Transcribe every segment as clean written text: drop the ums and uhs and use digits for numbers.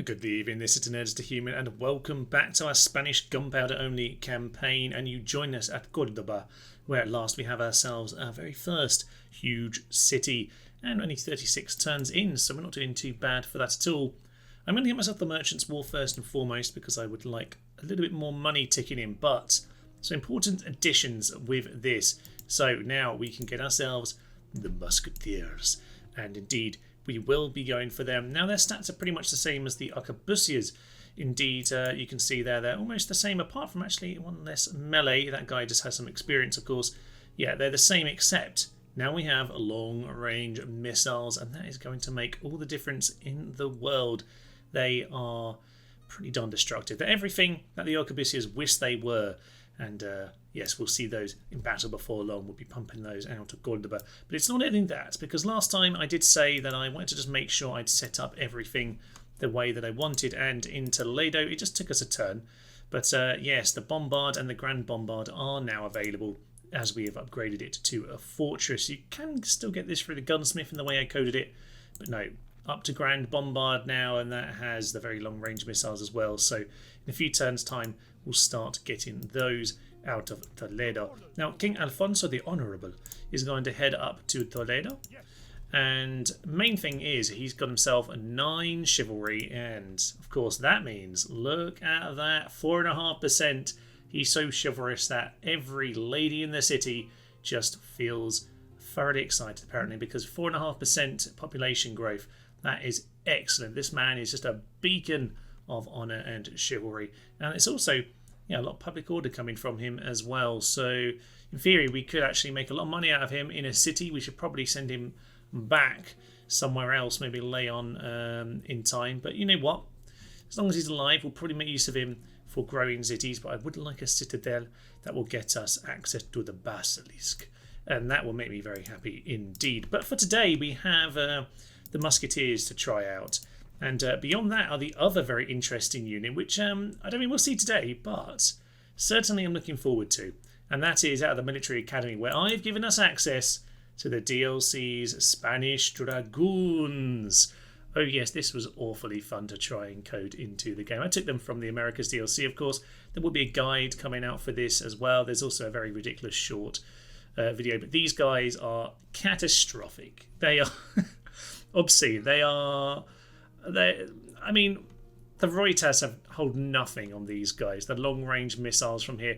Good evening, this is Nerds to Human, and welcome back to our Spanish Gunpowder only campaign. And you join us at Cordoba, where at last we have ourselves our very first huge city, and only 36 turns in, so we're not doing too bad for that at all. I'm going to get myself the Merchant's War first and foremost because I would like a little bit more money ticking in, but some important additions with this. So now we can get ourselves the Musketeers, and indeed we will be going for them. Now their stats are pretty much the same as the Arquebusiers. Indeed, you can see there they're almost the same, apart from actually one less melee. That guy just has some experience, of course. Yeah, they're the same, except now we have long-range missiles, and that is going to make all the difference in the world. They are pretty darn destructive. They're everything that the Arquebusiers wish they were. And yes, we'll see those in battle before long. We'll be pumping those out of Cordoba. But it's not only that, because last time I did say that I wanted to just make sure I'd set up everything the way that I wanted. And in Toledo, it just took us a turn. But yes, the Bombard and the Grand Bombard are now available as we have upgraded it to a fortress. You can still get this through the Gunsmith in the way I coded it. But no, up to Grand Bombard now, and that has the very long range missiles as well. So in a few turns' time, we'll start getting those out of Toledo. Now, King Alfonso the Honourable is going to head up to Toledo. And main thing is he's got himself a 9 chivalry, and of course that means, look at that, 4.5%. He's so chivalrous that every lady in the city just feels thoroughly excited, apparently, because 4.5% population growth, that is excellent. This man is just a beacon of honour and chivalry. And it's also a lot of public order coming from him as well. So in theory, we could actually make a lot of money out of him in a city. We should probably send him back somewhere else, maybe Leon in time. But you know what? As long as he's alive, we'll probably make use of him for growing cities. But I would like a citadel that will get us access to the Basilisk. And that will make me very happy indeed. But for today, we have the Musketeers to try out. And beyond that are the other very interesting unit, which I don't think we'll see today, but certainly I'm looking forward to. And that is out of the Military Academy, where I've given us access to the DLC's Spanish Dragoons. Oh yes, this was awfully fun to try and code into the game. I took them from the Americas DLC, of course. There will be a guide coming out for this as well. There's also a very ridiculous short video, but these guys are catastrophic. They are obscene. I mean, the Reuters hold nothing on these guys. The long-range missiles from here.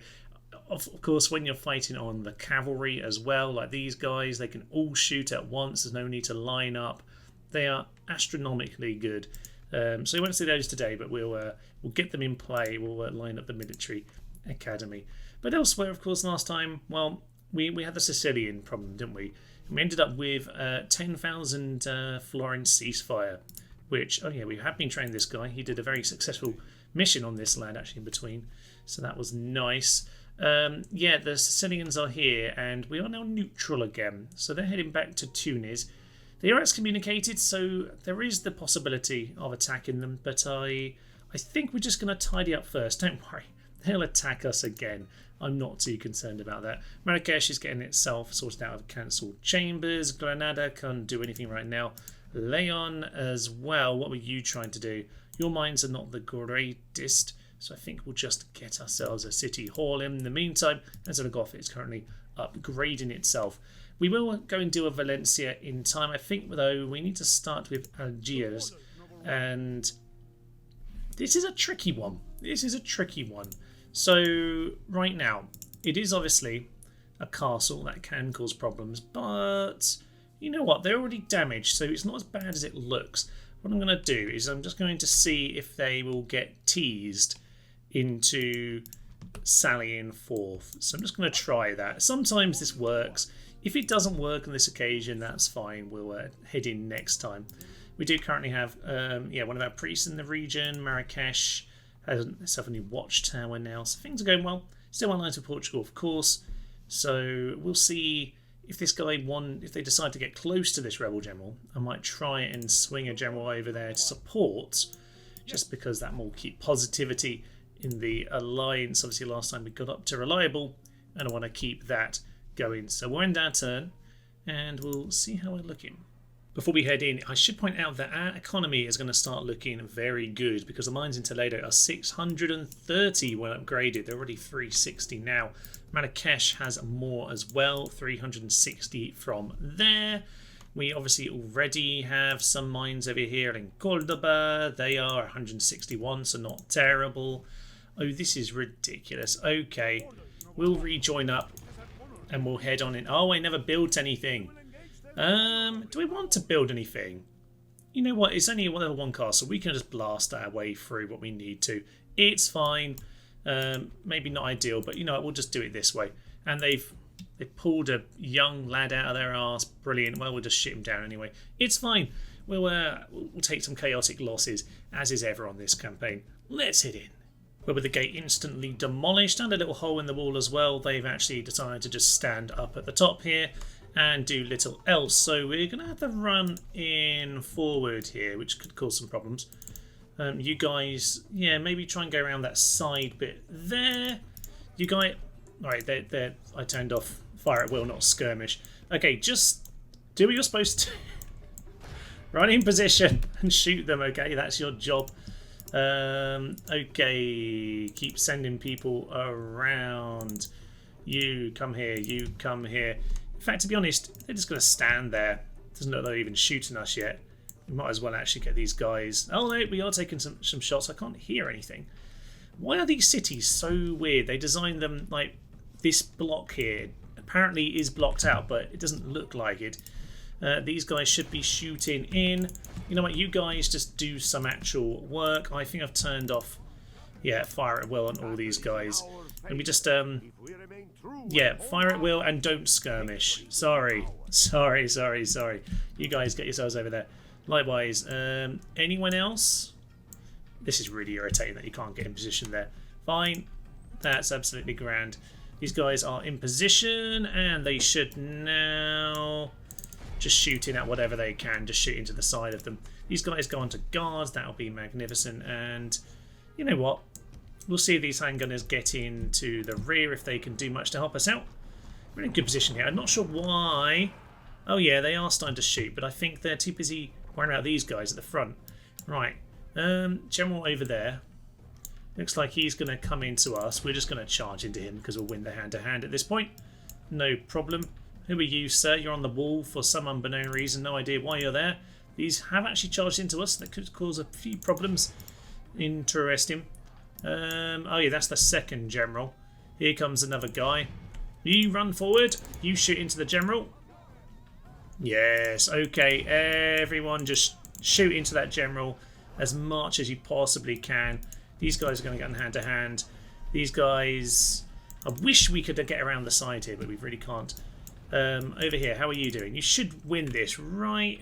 Of course, when you're fighting on the cavalry as well, like these guys, they can all shoot at once. There's no need to line up. They are astronomically good. So we won't see those today, but we'll get them in play. We'll line up the Military Academy. But elsewhere, of course, last time, well, we had the Sicilian problem, didn't we? And we ended up with 10,000 florin ceasefire. Which, oh yeah, we have been training this guy. He did a very successful mission on this land, actually, in between. So that was nice. Yeah, the Sicilians are here, and we are now neutral again. So they're heading back to Tunis. They are excommunicated, so there is the possibility of attacking them. But I think we're just going to tidy up first. Don't worry. They'll attack us again. I'm not too concerned about that. Marrakesh is getting itself sorted out of cancelled chambers. Granada can't do anything right now. Leon as well. What were you trying to do? Your mines are not the greatest, so I think we'll just get ourselves a city hall in the meantime. And Zaragoza is currently upgrading itself. We will go and do a Valencia in time. I think, though, we need to start with Algiers. And this is a tricky one. So right now, it is obviously a castle that can cause problems, but you know what? They're already damaged, so it's not as bad as it looks. What I'm going to do is I'm just going to see if they will get teased into sallying forth. So I'm just going to try that. Sometimes this works. If it doesn't work on this occasion, that's fine. We'll head in next time. We do currently have one of our priests in the region. Marrakesh has itself a new watchtower now. So things are going well. Still online to Portugal, of course. So we'll see if this guy if they decide to get close to this rebel general. I might try and swing a general over there to support, just because that will keep positivity in the alliance. Obviously last time we got up to reliable, and I want to keep that going. So we'll end our turn and we'll see how we're looking. Before we head in, I should point out that our economy is going to start looking very good because the mines in Toledo are 630 when upgraded. They're already 360 now. Marrakesh has more as well, 360 from there. We obviously already have some mines over here in Cordoba. They are 161, so not terrible. Oh, this is ridiculous. Okay, we'll rejoin up and we'll head on in. Oh, I never built anything. Do we want to build anything? You know what? It's only a level 1 castle. We can just blast our way through what we need to. It's fine. Maybe not ideal, but you know what? We'll just do it this way. And they've pulled a young lad out of their arse. Brilliant. Well, we'll just shoot him down anyway. It's fine. We'll take some chaotic losses, as is ever on this campaign. Let's hit in. Well, with the gate instantly demolished and a little hole in the wall as well, they've actually decided to just stand up at the top here and do little else. So we're going to have to run in forward here, which could cause some problems. You guys, yeah, maybe try and go around that side bit there. You guys, all right, there. I turned off fire at will, not skirmish. Okay, just do what you're supposed to. Run in position and shoot them. Okay, that's your job. Okay, keep sending people around. You come here. You come here. In fact, to be honest, they're just going to stand there. Doesn't look like they're even shooting us yet. We might as well actually get these guys. Oh no, we are taking some shots. I can't hear anything. Why are these cities so weird? They designed them like this block here. Apparently is blocked out, but it doesn't look like it. These guys should be shooting in. You know what? You guys just do some actual work. I think I've turned off, yeah, fire at will on all these guys. And we just, yeah, fire at will and don't skirmish. Sorry. You guys get yourselves over there. Likewise, anyone else? This is really irritating that you can't get in position there. Fine. That's absolutely grand. These guys are in position and they should now just shooting at whatever they can, just shooting to the side of them. These guys go on to guards, that'll be magnificent. And you know what? We'll see if these handgunners get into the rear, if they can do much to help us out. We're in a good position here. I'm not sure why. Oh yeah, they are starting to shoot, but I think they're too busy worrying about these guys at the front. Right, General over there. Looks like he's going to come into us. We're just going to charge into him because we'll win the hand-to-hand at this point. No problem. Who are you, sir? You're on the wall for some unbeknown reason. No idea why you're there. These have actually charged into us. That could cause a few problems. Interesting. Oh yeah, that's the second general. Here comes another guy. You run forward. You shoot into the general. Yes, okay. Everyone just shoot into that general as much as you possibly can. These guys are going to get in hand-to-hand. These guys... I wish we could get around the side here, but we really can't. Over here, how are you doing? You should win this, right?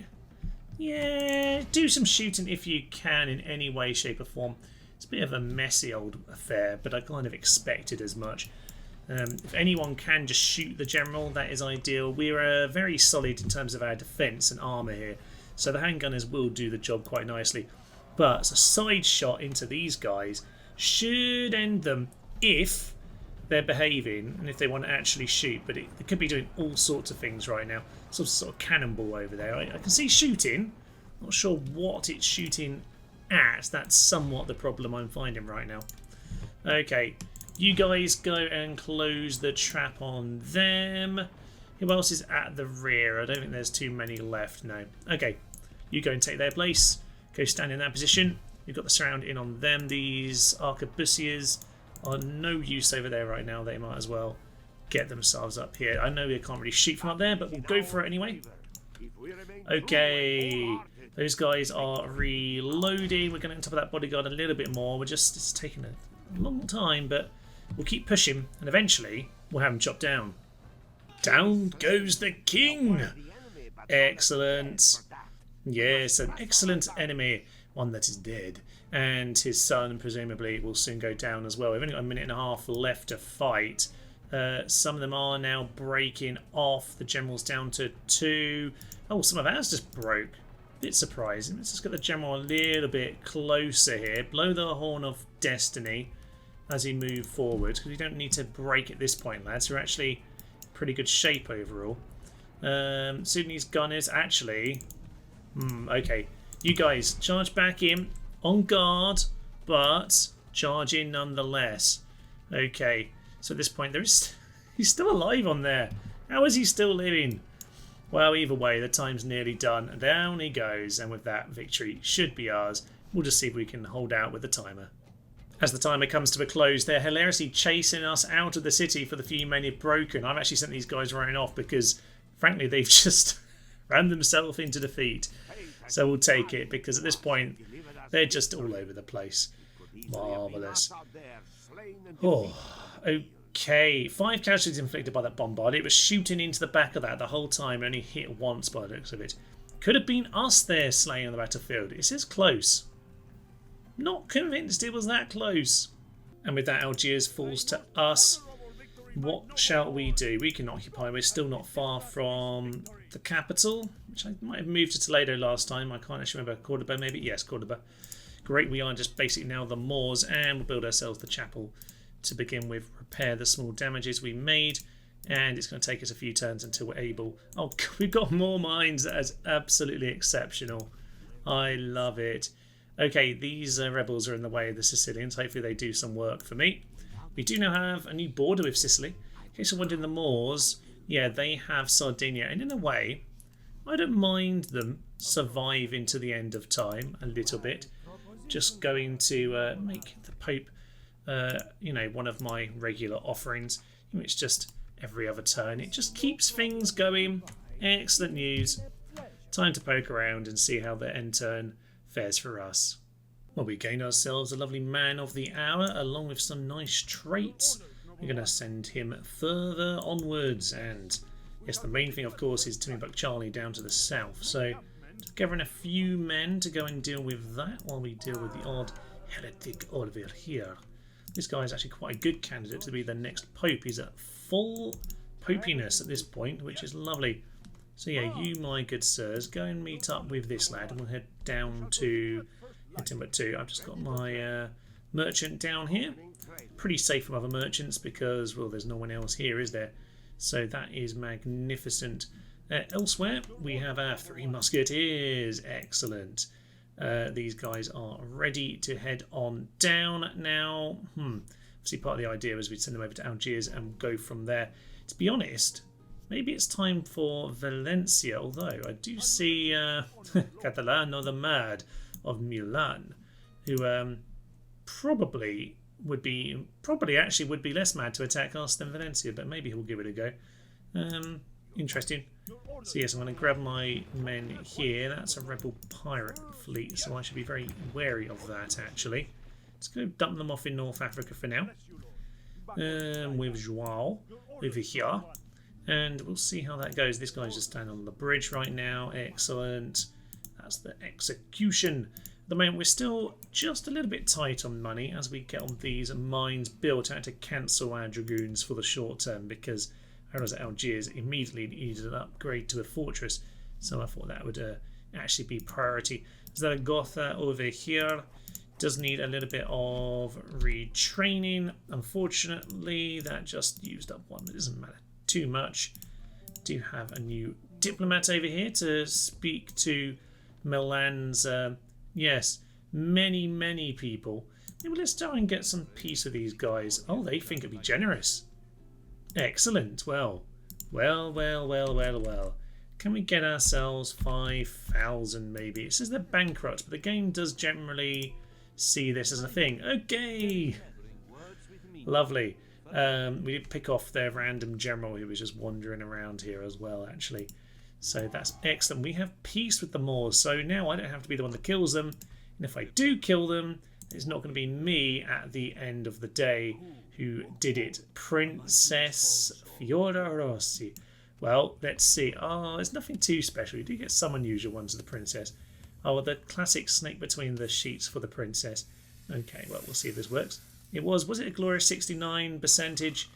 Yeah, do some shooting if you can in any way, shape or form. It's a bit of a messy old affair, but I kind of expected as much. If anyone can just shoot the general, that is ideal. We're very solid in terms of our defence and armour here, so the handgunners will do the job quite nicely. But a side shot into these guys should end them if they're behaving and if they want to actually shoot. But they could be doing all sorts of things right now. Sort of cannonball over there. I can see shooting. Not sure what it's shooting at. That's somewhat the problem I'm finding right now. Okay, you guys go and close the trap on them. Who else is at the rear? I don't think there's too many left. No. Okay, you go and take their place. Go stand in that position. You've got the surround in on them. These arquebusiers are no use over there right now. They might as well get themselves up here. I know they can't really shoot from up there, but we'll go for it anyway. Okay, those guys are reloading. We're going to get on top of that bodyguard a little bit more. It's taking a long time, but we'll keep pushing, and eventually we'll have him chopped down. Down goes the king. Excellent. Yes, an excellent enemy. One that is dead. And his son, presumably, will soon go down as well. We've only got a minute and a half left to fight. Some of them are now breaking off. The general's down to 2. Oh, some of ours just broke. Bit surprising. Let's just get the general a little bit closer here. Blow the horn of destiny as he moves forward, because we don't need to break at this point, lads. We're actually in pretty good shape overall. Sudanese gunners, actually, Okay. You guys, charge back in. On guard, but charge in nonetheless. Okay. So at this point, he's still alive on there. How is he still living? Well, either way, the time's nearly done. Down he goes. And with that, victory should be ours. We'll just see if we can hold out with the timer. As the timer comes to a close, they're hilariously chasing us out of the city for the few men they've broken. I've actually sent these guys running off because, frankly, they've just ran themselves into defeat. So we'll take it because at this point, they're just all over the place. Marvellous. Oh, okay. 5 casualties inflicted by that bombard. It was shooting into the back of that the whole time, only hit once by the looks of it. Could have been us there slaying on the battlefield. It says close. Not convinced it was that close. And with that, Algiers falls to us. What shall we do? We can occupy. We're still not far from the capital, which I might have moved to Toledo last time. I can't actually remember. Cordoba, maybe? Yes, Cordoba. Great, we are just basically now the Moors, and we'll build ourselves the chapel to begin with. Repair the small damages we made, and it's going to take us a few turns until we're able... Oh, we've got more mines. That is absolutely exceptional. I love it. Okay, these rebels are in the way of the Sicilians. Hopefully they do some work for me. We do now have a new border with Sicily. In case you're wondering, the Moors, yeah, they have Sardinia. And in a way, I don't mind them surviving to the end of time a little bit. Just going to make the Pope, you know, one of my regular offerings. It's just every other turn. It just keeps things going. Excellent news. Time to poke around and see how the end turn fares for us. Well, we gained ourselves a lovely man of the hour along with some nice traits. We're going to send him further onwards, and yes, the main thing of course is Timmy Buck Charlie down to the south, so gathering a few men to go and deal with that while we deal with the odd heretic over here. This guy is actually quite a good candidate to be the next pope. He's at full popiness at this point, which is lovely. So yeah, you, my good sirs, go and meet up with this lad, and we'll head down to Timbuktu. I've just got my merchant down here. Pretty safe from other merchants because, well, there's no one else here, is there? So that is magnificent. Elsewhere, we have our 3 Musketeers. Excellent. These guys are ready to head on down now. Obviously, part of the idea was we'd send them over to Algiers and go from there. To be honest, maybe it's time for Valencia, although I do see Catalano the Mad of Milan, who probably would be less mad to attack us than Valencia, but maybe he'll give it a go. Interesting. So yes, I'm going to grab my men here. That's a rebel pirate fleet, so I should be very wary of that actually. Let's go dump them off in North Africa for now. With Joao over here. And we'll see how that goes. This guy's just standing on the bridge right now. Excellent. That's the execution. At the moment, we're still just a little bit tight on money as we get on these mines built. I had to cancel our dragoons for the short term because I was at Algiers immediately needed an upgrade to a fortress. So I thought that would actually be priority. Zaragoza over here does need a little bit of retraining. Unfortunately, that just used up one. It doesn't matter too much. Do have a new diplomat over here to speak to Milan's yes, many people. Maybe let's try and get some peace with these guys. Oh, they think it'd be generous. Excellent. Well. Can we get ourselves 5,000 maybe? It says they're bankrupt, but the game does generally see this as a thing. Okay. Lovely. We did pick off their random general who was just wandering around here as well, actually. So that's excellent. We have peace with the Moors, so now I don't have to be the one that kills them. And if I do kill them, it's not going to be me at the end of the day who did it. Princess Fiora Rossi. Well, let's see. Oh, there's nothing too special. You do get some unusual ones of the princess. Oh, the classic snake between the sheets for the princess. Okay, well, we'll see if this works. It was it a glorious 69 percentage?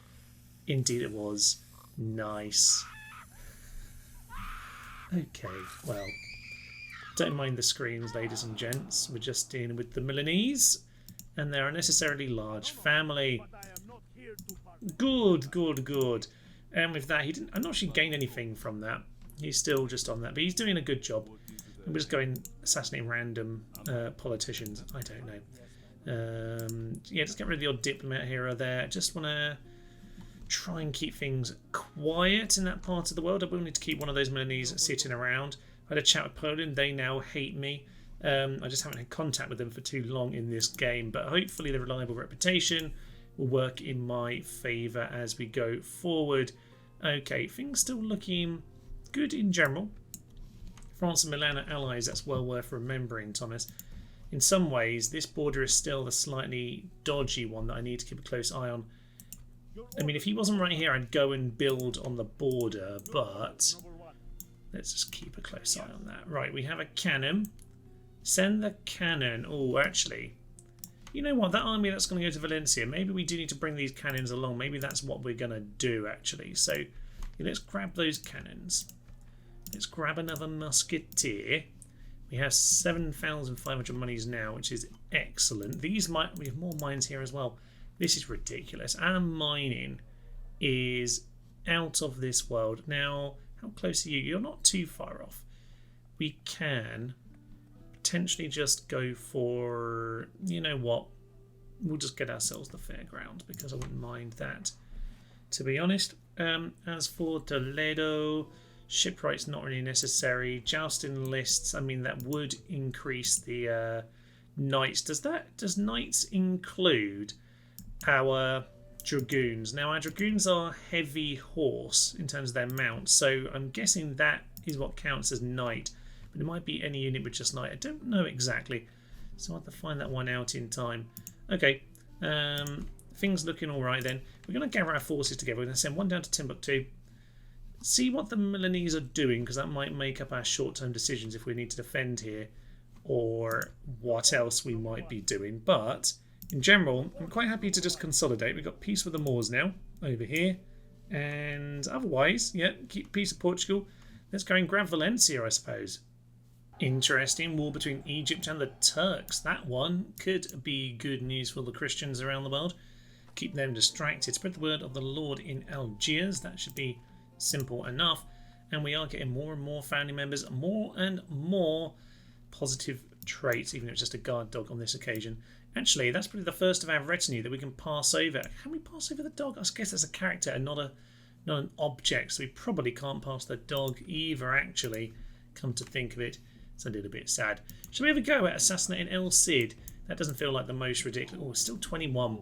Indeed it was. Nice. Okay, well, don't mind the screens, ladies and gents. We're just dealing with the Milanese and their unnecessarily large family. Good. And with that, I'm not sure he gained anything from that. He's still just on that, but he's doing a good job. We're just going assassinating random politicians. I don't know. Yeah, just get rid of the odd diplomat here or there. Just want to try and keep things quiet in that part of the world. I will need to keep one of those Milanese sitting around. I had a chat with Poland. They now hate me. I just haven't had contact with them for too long in this game. But hopefully the reliable reputation will work in my favour as we go forward. Okay, things still looking good in general. France and Milan are allies. That's well worth remembering, Thomas. In some ways, this border is still the slightly dodgy one that I need to keep a close eye on. I mean, if he wasn't right here, I'd go and build on the border, but let's just keep a close eye on that. Right, we have a cannon. Send the cannon. Oh, actually, you know what? That army that's going to go to Valencia, maybe we do need to bring these cannons along. Maybe that's what we're going to do, actually. So yeah, let's grab those cannons. Let's grab another musketeer. We have 7,500 monies now, which is excellent. We have more mines here as well. This is ridiculous. Our mining is out of this world. Now, how close are you? You're not too far off. We can potentially just go for, you know what? We'll just get ourselves the fairground because I wouldn't mind that, to be honest. As for Toledo, shipwright's not really necessary. Jousting lists, I mean, that would increase the knights. Does knights include our dragoons? Now, our dragoons are heavy horse in terms of their mount, so I'm guessing that is what counts as knight. But it might be any unit with just knight. I don't know exactly, so I'll have to find that one out in time. Okay, things looking all right then. We're going to gather our forces together. We're going to send one down to Timbuktu. See what the Milanese are doing, because that might make up our short-term decisions if we need to defend here, or what else we might be doing. But in general, I'm quite happy to just consolidate. We've got peace with the Moors now over here, and otherwise, yeah, keep peace with Portugal. Let's go and grab Valencia, I suppose. Interesting war between Egypt and the Turks. That one could be good news for the Christians around the world. Keep them distracted. Spread the word of the Lord in Algiers. That should be simple enough. And we are getting more and more family members, more and more positive traits, even if it's just a guard dog on this occasion. Actually, that's probably the first of our retinue that we can pass over. Can we pass over the dog? I guess that's a character and not an object, so we probably can't pass the dog either, actually. Come to think of it, it's a little bit sad. Shall we have a go at assassinating El Cid? That doesn't feel like the most ridiculous. Oh, it's still 21.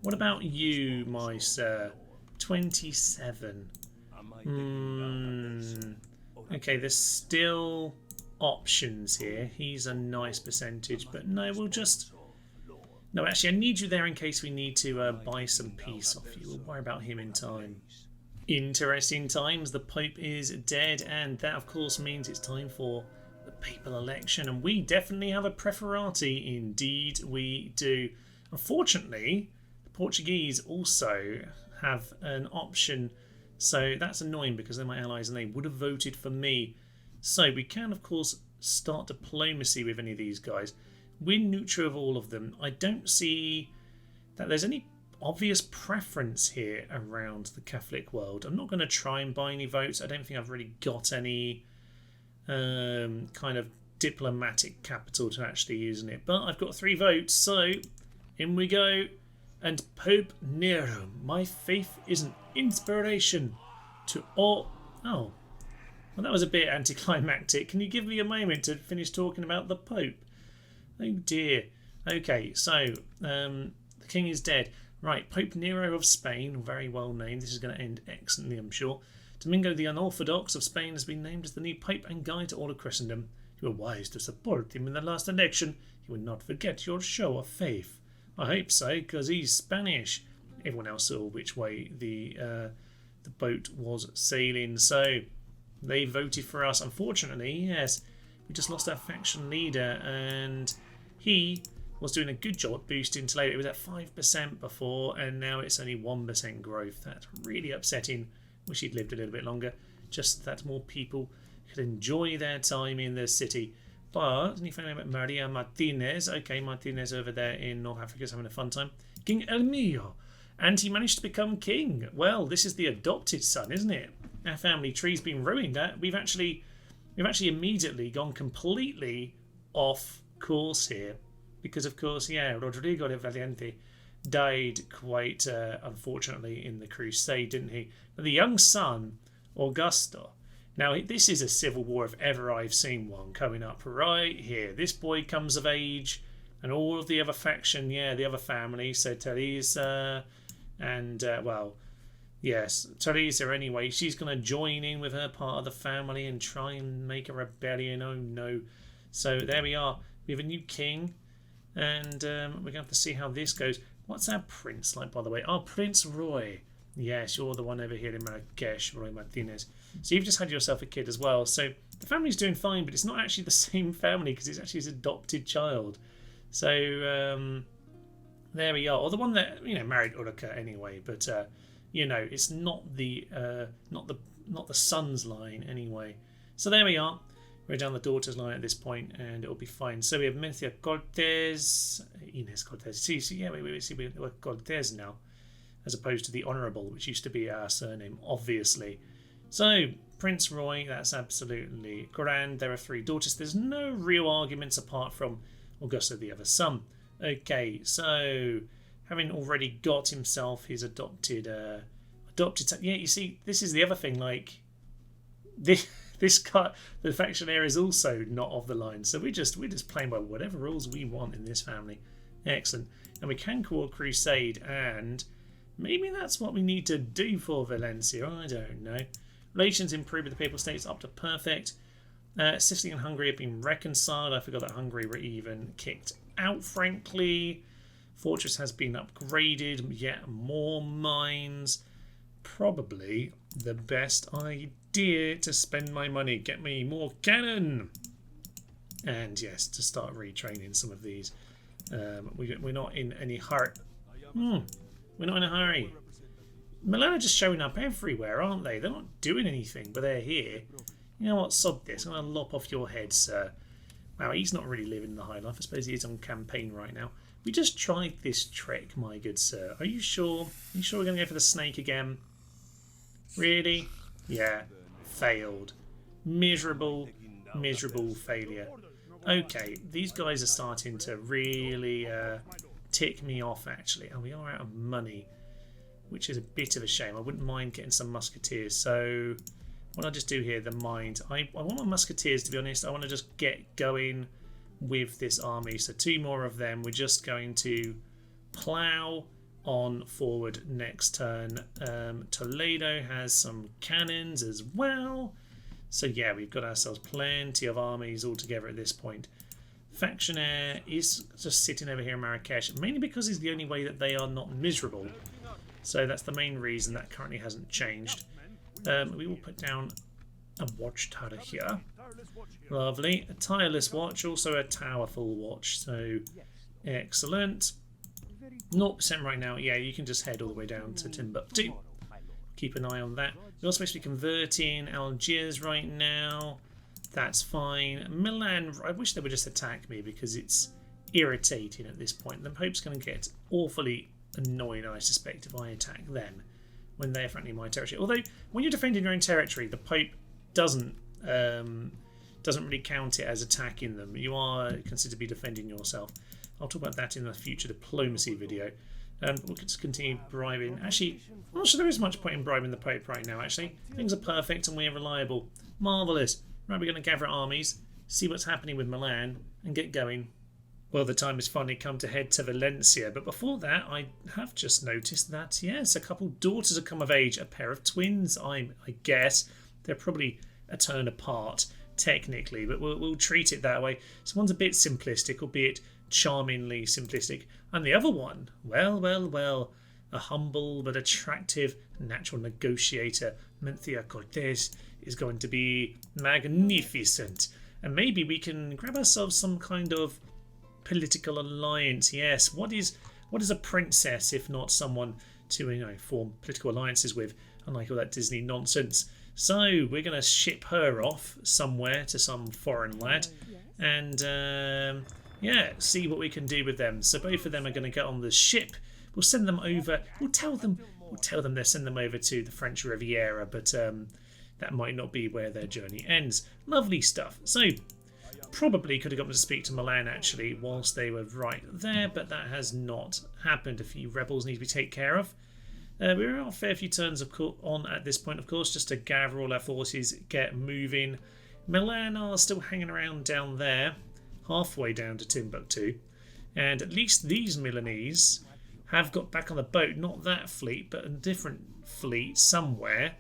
What about you, my sir? 27. Okay, there's still options here. He's a nice percentage, but no, we'll just... No, actually, I need you there in case we need to buy some peace off you. We'll worry about him in time. Interesting times. The Pope is dead, and that, of course, means it's time for the papal election. And we definitely have a preferati. Indeed, we do. Unfortunately, the Portuguese also have an option. So that's annoying because they're my allies and they would have voted for me. So we can, of course, start diplomacy with any of these guys. We're neutral of all of them. I don't see that there's any obvious preference here around the Catholic world. I'm not going to try and buy any votes. I don't think I've really got any kind of diplomatic capital to actually use in it. But I've got 3 votes, so in we go. And Pope Nero, my faith is an inspiration to all... Oh, well, that was a bit anticlimactic. Can you give me a moment to finish talking about the Pope? Oh dear. Okay, so the king is dead. Right, Pope Nero of Spain, very well named. This is going to end excellently, I'm sure. Domingo the Unorthodox of Spain has been named as the new Pope and guide to all of Christendom. You were wise to support him in the last election. You will not forget your show of faith. I hope so, because he's Spanish. Everyone else saw which way the boat was sailing, so they voted for us. Unfortunately, yes, we just lost our faction leader, and he was doing a good job at boosting Toledo. It was at 5% before, and now it's only 1% growth. That's really upsetting. Wish he'd lived a little bit longer, just that more people could enjoy their time in the city. But, any family about Maria Martinez? Okay, Martinez over there in North Africa is having a fun time. King El Mio. And he managed to become king. Well, this is the adopted son, isn't it? Our family tree's been ruined. We've actually we've actually immediately gone completely off course here. Because, of course, yeah, Rodrigo de Valiente died quite unfortunately in the Crusade, didn't he? But the young son, Augusto. Now, this is a civil war if ever I've seen one, coming up right here. This boy comes of age, and all of the other faction, yeah, the other family, so Teresa and, well, yes, Teresa anyway, she's going to join in with her part of the family and try and make a rebellion. Oh, no. So there we are. We have a new king, and we're going to have to see how this goes. What's our prince like, by the way? Oh, Prince Roy. Yes, you're the one over here in Marrakesh, Roy Martinez. So you've just had yourself a kid as well. So the family's doing fine, but it's not actually the same family because it's actually his adopted child. So there we are. Or the one that, you know, married Uruka anyway. But you know, it's not the son's line anyway. So there we are. We're down the daughter's line at this point, and it'll be fine. So we have Mencia Cortez, Inés Cortez. See, yeah, we're Cortez now, as opposed to the Honourable, which used to be our surname, obviously. So, Prince Roy, that's absolutely grand. There are 3 daughters. There's no real arguments apart from Augusto, the other son. Okay, so, having already got himself his adopted son. Yeah, you see, this is the other thing, like, this cut, the faction heir is also not of the line, so we're just playing by whatever rules we want in this family. Excellent. And we can call Crusade, and maybe that's what we need to do for Valencia. I don't know. Relations improved with the Papal States up to perfect. Sicily and Hungary have been reconciled. I forgot that Hungary were even kicked out, frankly. Fortress has been upgraded. Yet more mines. Probably the best idea to spend my money. Get me more cannon. And yes, to start retraining some of these. We're not in any hurry. We're not in a hurry. Milan are just showing up everywhere, aren't they? They're not doing anything, but they're here. You know what? Sod this. I'm going to lop off your head, sir. Wow, he's not really living the high life. I suppose he is on campaign right now. We just tried this trick, my good sir. Are you sure? Are you sure we're going to go for the snake again? Really? Yeah. Failed. Miserable, miserable failure. Okay, these guys are starting to really tick me off, actually. And we are out of money, which is a bit of a shame. I wouldn't mind getting some musketeers. So what I'll just do here, the mind. I want my musketeers, to be honest. I want to just get going with this army. So 2 more of them. We're just going to plough on forward next turn. Toledo has some cannons as well. So yeah, we've got ourselves plenty of armies all together at this point. Faction heir is just sitting over here in Marrakesh, mainly because it's the only way that they are not miserable. So that's the main reason that currently hasn't changed. We will put down a watchtower here. Lovely. A tireless watch, also a towerful watch. So excellent. 0% right now. Yeah, you can just head all the way down to Timbuktu. Keep an eye on that. We're also supposed to be converting Algiers right now. That's fine. Milan, I wish they would just attack me because it's irritating at this point. The Pope's going to get awfully annoyed, I suspect, if I attack them when they're frankly in my territory. Although, when you're defending your own territory, the Pope doesn't really count it as attacking them. You are considered to be defending yourself. I'll talk about that in a future diplomacy video. We'll just continue bribing. Actually, I'm not sure there is much point in bribing the Pope right now, actually. Things are perfect and we're reliable. Marvellous. Right, we're going to gather armies, see what's happening with Milan, and get going. Well, the time has finally come to head to Valencia, but before that, I have just noticed that, yes, a couple daughters have come of age, a pair of twins, I guess. They're probably a turn apart, technically, but we'll treat it that way. So one's a bit simplistic, albeit charmingly simplistic, and the other one, well, a humble but attractive natural negotiator, Mencia Cortez, is going to be magnificent. And maybe we can grab ourselves some kind of political alliance. Yes, what is a princess if not someone to form political alliances with, unlike all that Disney nonsense. So we're going to ship her off somewhere to some foreign lad, and yeah, see what we can do with them. So both of them are going to get on the ship. We'll send them over. We'll tell them they'll send them over to the French Riviera, but that might not be where their journey ends. Lovely stuff. So probably could have got them to speak to Milan actually whilst they were right there, but that has not happened. A few rebels need to be taken care of. We're a fair few turns on at this point, of course, just to gather all our forces, get moving. Milan are still hanging around down there, halfway down to Timbuktu, and at least these Milanese have got back on the boat, not that fleet, but a different fleet somewhere,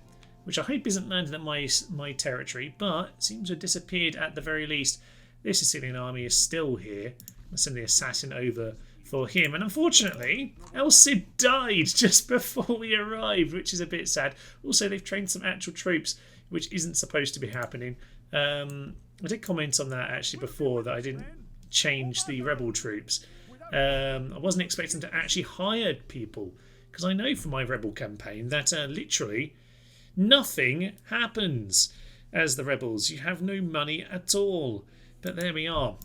which I hope isn't landing at my territory, but seems to have disappeared at the very least. This Sicilian army is still here. I'll send the assassin over for him. And unfortunately, El Cid died just before we arrived, which is a bit sad. Also, they've trained some actual troops, which isn't supposed to be happening. I did comment on that actually before, that I didn't change the rebel troops. I wasn't expecting to actually hire people, because I know from my rebel campaign that literally nothing happens as the rebels. You have no money at all. But there we are.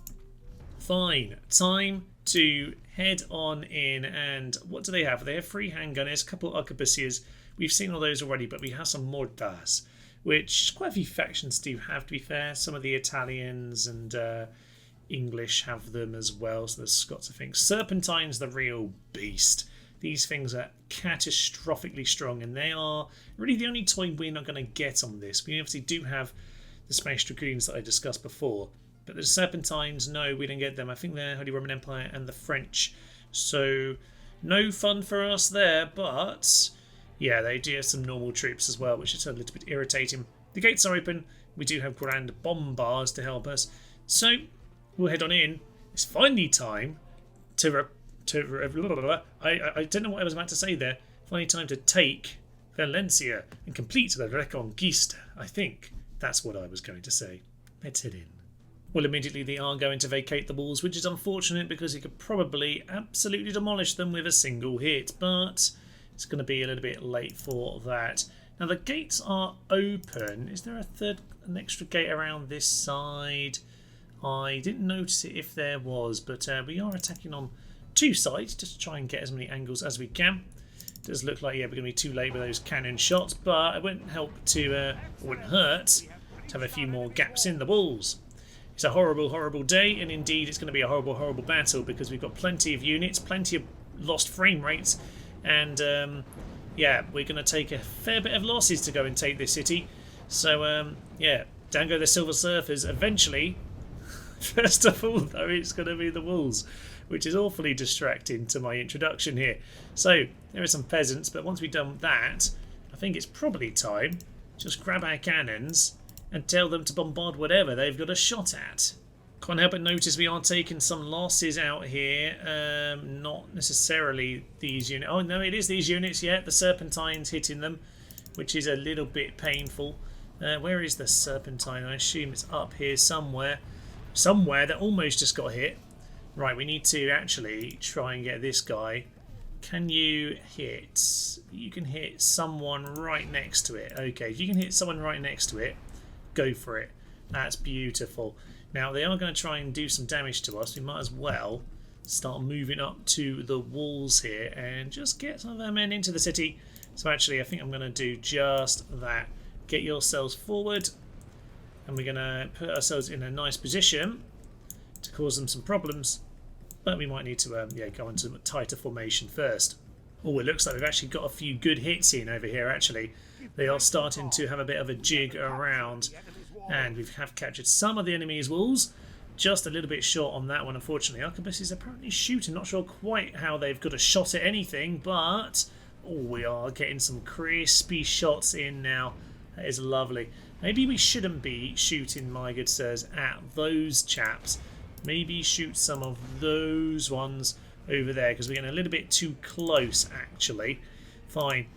Fine. Time to head on in. And what do they have? They have 3 handgunners, a couple of arquebusiers. We've seen all those already, but we have some mortars, which quite a few factions do have, to be fair. Some of the Italians and English have them as well. So the Scots, I think. Serpentine's the real beast. These things are catastrophically strong, and they are really the only toy we're not going to get on this. We obviously do have the Spanish dragoons that I discussed before, but the Serpentines, no, we don't get them. I think they're Holy Roman Empire and the French, so no fun for us there. But yeah, they do have some normal troops as well, which is a little bit irritating. The gates are open. We do have grand bombards to help us, so we'll head on in. It's finally time to I don't know what I was about to say there. Finally time to take Valencia and complete the Reconquista. I think that's what I was going to say. Let's head in. Well, immediately they are going to vacate the walls, which is unfortunate because you could probably absolutely demolish them with a single hit, but it's going to be a little bit late for that. Now the gates are open. Is there an extra gate around this side? I didn't notice it if there was, but we are attacking on 2 sides just to try and get as many angles as we can. It does look like, yeah, we're going to be too late with those cannon shots, but it wouldn't hurt to have a few more gaps in the walls. It's a horrible, horrible day, and indeed it's going to be a horrible, horrible battle because we've got plenty of units, plenty of lost frame rates, and yeah, we're going to take a fair bit of losses to go and take this city. So yeah, down go the Silver Surfers. Eventually, first of all, though, it's going to be the wolves, which is awfully distracting to my introduction here. So there are some peasants, but once we've done that, I think it's probably time to just grab our cannons and tell them to bombard whatever they've got a shot at. Can't help but notice we are taking some losses out here. Not necessarily these units. Oh no, it is these units, yeah. The Serpentine's hitting them, which is a little bit painful. Where is the Serpentine? I assume it's up here somewhere. Somewhere that almost just got hit. Right, we need to actually try and get this guy. Can you hit? You can hit someone right next to it. Okay, if you can hit someone right next to it, go for it. That's beautiful. Now, they are going to try and do some damage to us. We might as well start moving up to the walls here and just get some of our men into the city. So actually, I think I'm going to do just that. Get yourselves forward, and we're going to put ourselves in a nice position to cause them some problems. But we might need to yeah, go into a tighter formation first. Oh, it looks like we've actually got a few good hits in over here, actually. They are starting to have a bit of a jig around. And we have captured some of the enemy's walls. Just a little bit short on that one, unfortunately. Arquebus is apparently shooting. Not sure quite how they've got a shot at anything, but oh, we are getting some crispy shots in now. That is lovely. Maybe we shouldn't be shooting, my good sirs, at those chaps. Maybe shoot some of those ones over there, because we're getting a little bit too close, actually. Fine.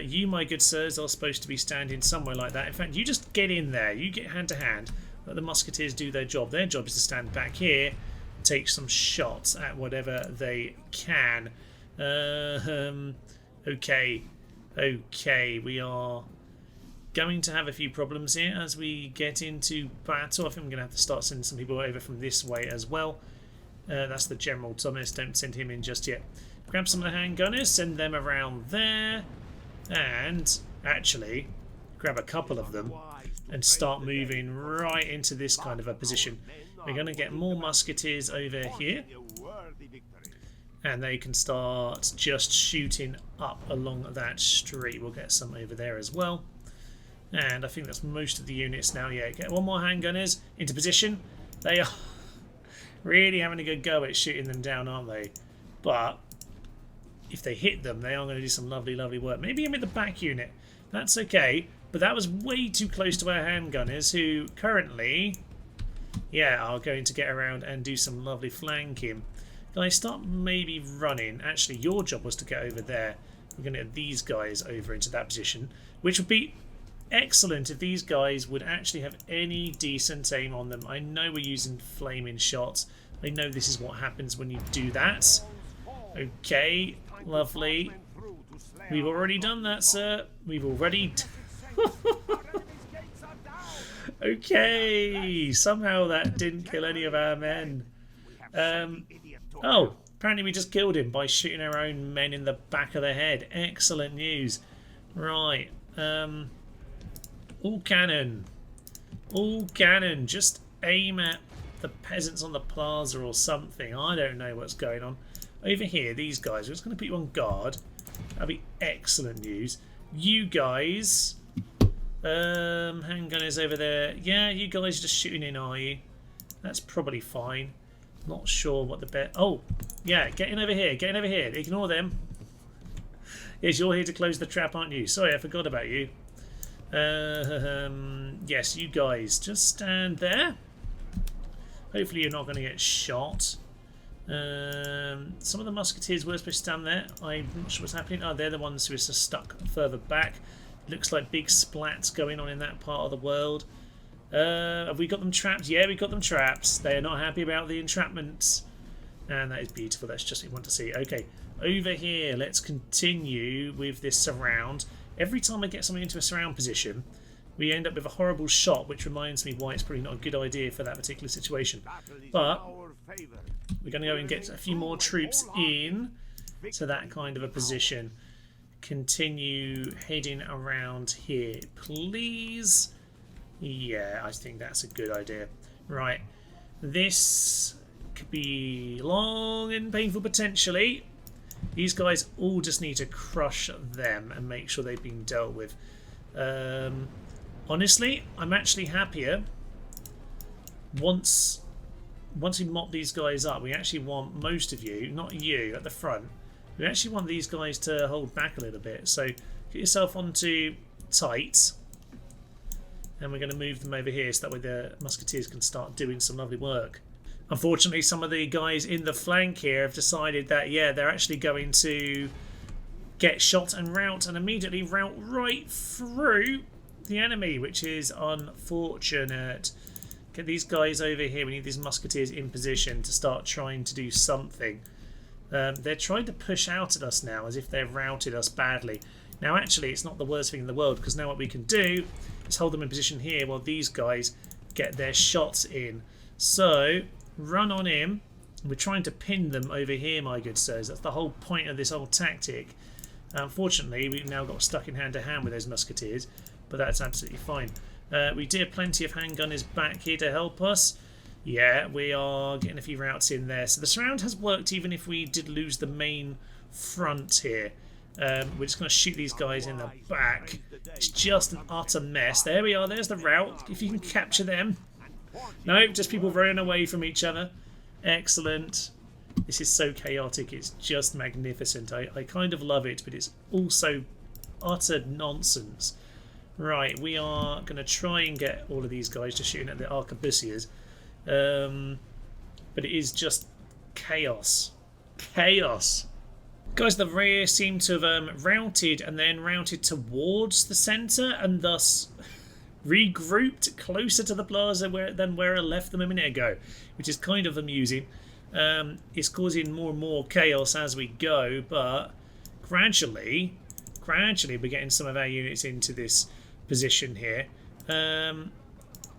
You, my good sirs, are supposed to be standing somewhere like that. In fact, you just get in there. You get hand to hand. Let the Musketeers do their job. Their job is to stand back here and take some shots at whatever they can. Okay. Okay, we are going to have a few problems here as we get into battle. I think we're going to have to start sending some people over from this way as well. That's the General Thomas. Don't send him in just yet. Grab some of the handgunners, send them around there. And actually, grab a couple of them and start moving right into this kind of a position. We're going to get more musketeers over here, and they can start just shooting up along that street. We'll get some over there as well. And I think that's most of the units now. Yeah, get one more handgunners into position. They are really having a good go at shooting them down, aren't they? But if they hit them, they are going to do some lovely, lovely work. Maybe I'm in the back unit. That's okay. But that was way too close to our handgunners, who currently, yeah, are going to get around and do some lovely flanking. Guys, start maybe running. Actually, your job was to get over there. We're going to get these guys over into that position, which would be excellent if these guys would actually have any decent aim on them. I know we're using flaming shots. I know this is what happens when you do that. Okay, lovely. We've already done that, sir. We've already... Okay, somehow that didn't kill any of our men. Oh, apparently we just killed him by shooting our own men in the back of the head. Excellent news. Right. All cannon. All cannon. Just aim at the peasants on the plaza or something. I don't know what's going on. Over here, these guys, we're just going to put you on guard. That'll be excellent news. You guys... handgun is over there. Yeah, you guys are just shooting in, are you? That's probably fine. Not sure what the bet. Oh, yeah, get in over here. Get in over here. Ignore them. Yes, you're here to close the trap, aren't you? Sorry, I forgot about you. Yes, you guys just stand there. Hopefully you're not going to get shot. Some of the musketeers were supposed to stand there. I'm not sure what's happening. Oh, they're the ones who are just stuck further back. Looks like big splats going on in that part of the world. Have we got them trapped? Yeah, we got them trapped. They are not happy about the entrapments. And that is beautiful. That's just what we want to see. Okay, over here, let's continue with this surround. Every time I get something into a surround position, we end up with a horrible shot, which reminds me why it's probably not a good idea for that particular situation. But we're going to go and get a few more troops in to that kind of a position. Continue heading around here, please. Yeah, I think that's a good idea. Right, this could be long and painful potentially. These guys all just need to crush them and make sure they've been dealt with. Honestly, I'm actually happier once we mop these guys up. We actually want most of you, not you at the front. We actually want these guys to hold back a little bit. So get yourself onto tight. And we're going to move them over here so that way the musketeers can start doing some lovely work. Unfortunately, some of the guys in the flank here have decided that, yeah, they're actually going to get shot and rout and immediately rout right through the enemy, which is unfortunate. Get these guys over here. We need these musketeers in position to start trying to do something. They're trying to push out at us now as if they've routed us badly. Now, actually, it's not the worst thing in the world because now what we can do is hold them in position here while these guys get their shots in. So, run on in. We're trying to pin them over here, my good sirs. That's the whole point of this whole tactic. Unfortunately, we've now got stuck in hand-to-hand with those musketeers, but that's absolutely fine. We do have plenty of handgunners back here to help us. Yeah, we are getting a few routes in there. So the surround has worked even if we did lose the main front here. We're just going to shoot these guys in the back. It's just an utter mess. There we are. There's the route. If you can capture them. No, just people running away from each other. Excellent. This is so chaotic. It's just magnificent. I kind of love it, but it's also utter nonsense. Right, we are going to try and get all of these guys just shooting at the arquebusiers. But it is just chaos. Chaos. Guys, the rear seem to have routed and then routed towards the centre and thus regrouped closer to the plaza than where I left them a minute ago, which is kind of amusing. It's causing more and more chaos as we go, but gradually we're getting some of our units into this position here.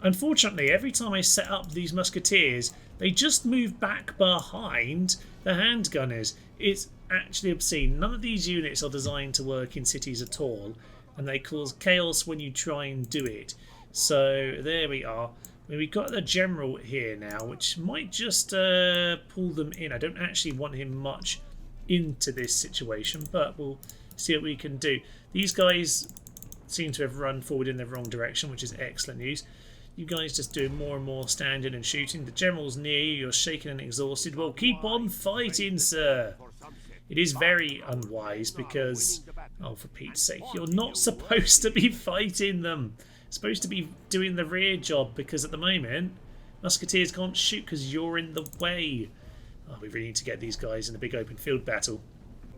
Unfortunately, every time I set up these musketeers, they just move back behind the handgunners. It's actually obscene. None of these units are designed to work in cities at all. and they cause chaos when you try and do it. So there we are. We've got the general here now, which might just pull them in. I don't actually want him much into this situation, but we'll see what we can do. These guys seem to have run forward in the wrong direction, which is excellent news. You guys just doing more and more standing and shooting. The general's near you. You're shaken and exhausted. Well, keep on fighting, sir. It is very unwise because, oh, for Pete's sake, you're not supposed to be fighting them. You're supposed to be doing the rear job, because at the moment, Musketeers can't shoot because you're in the way. Oh, we really need to get these guys in a big open field battle.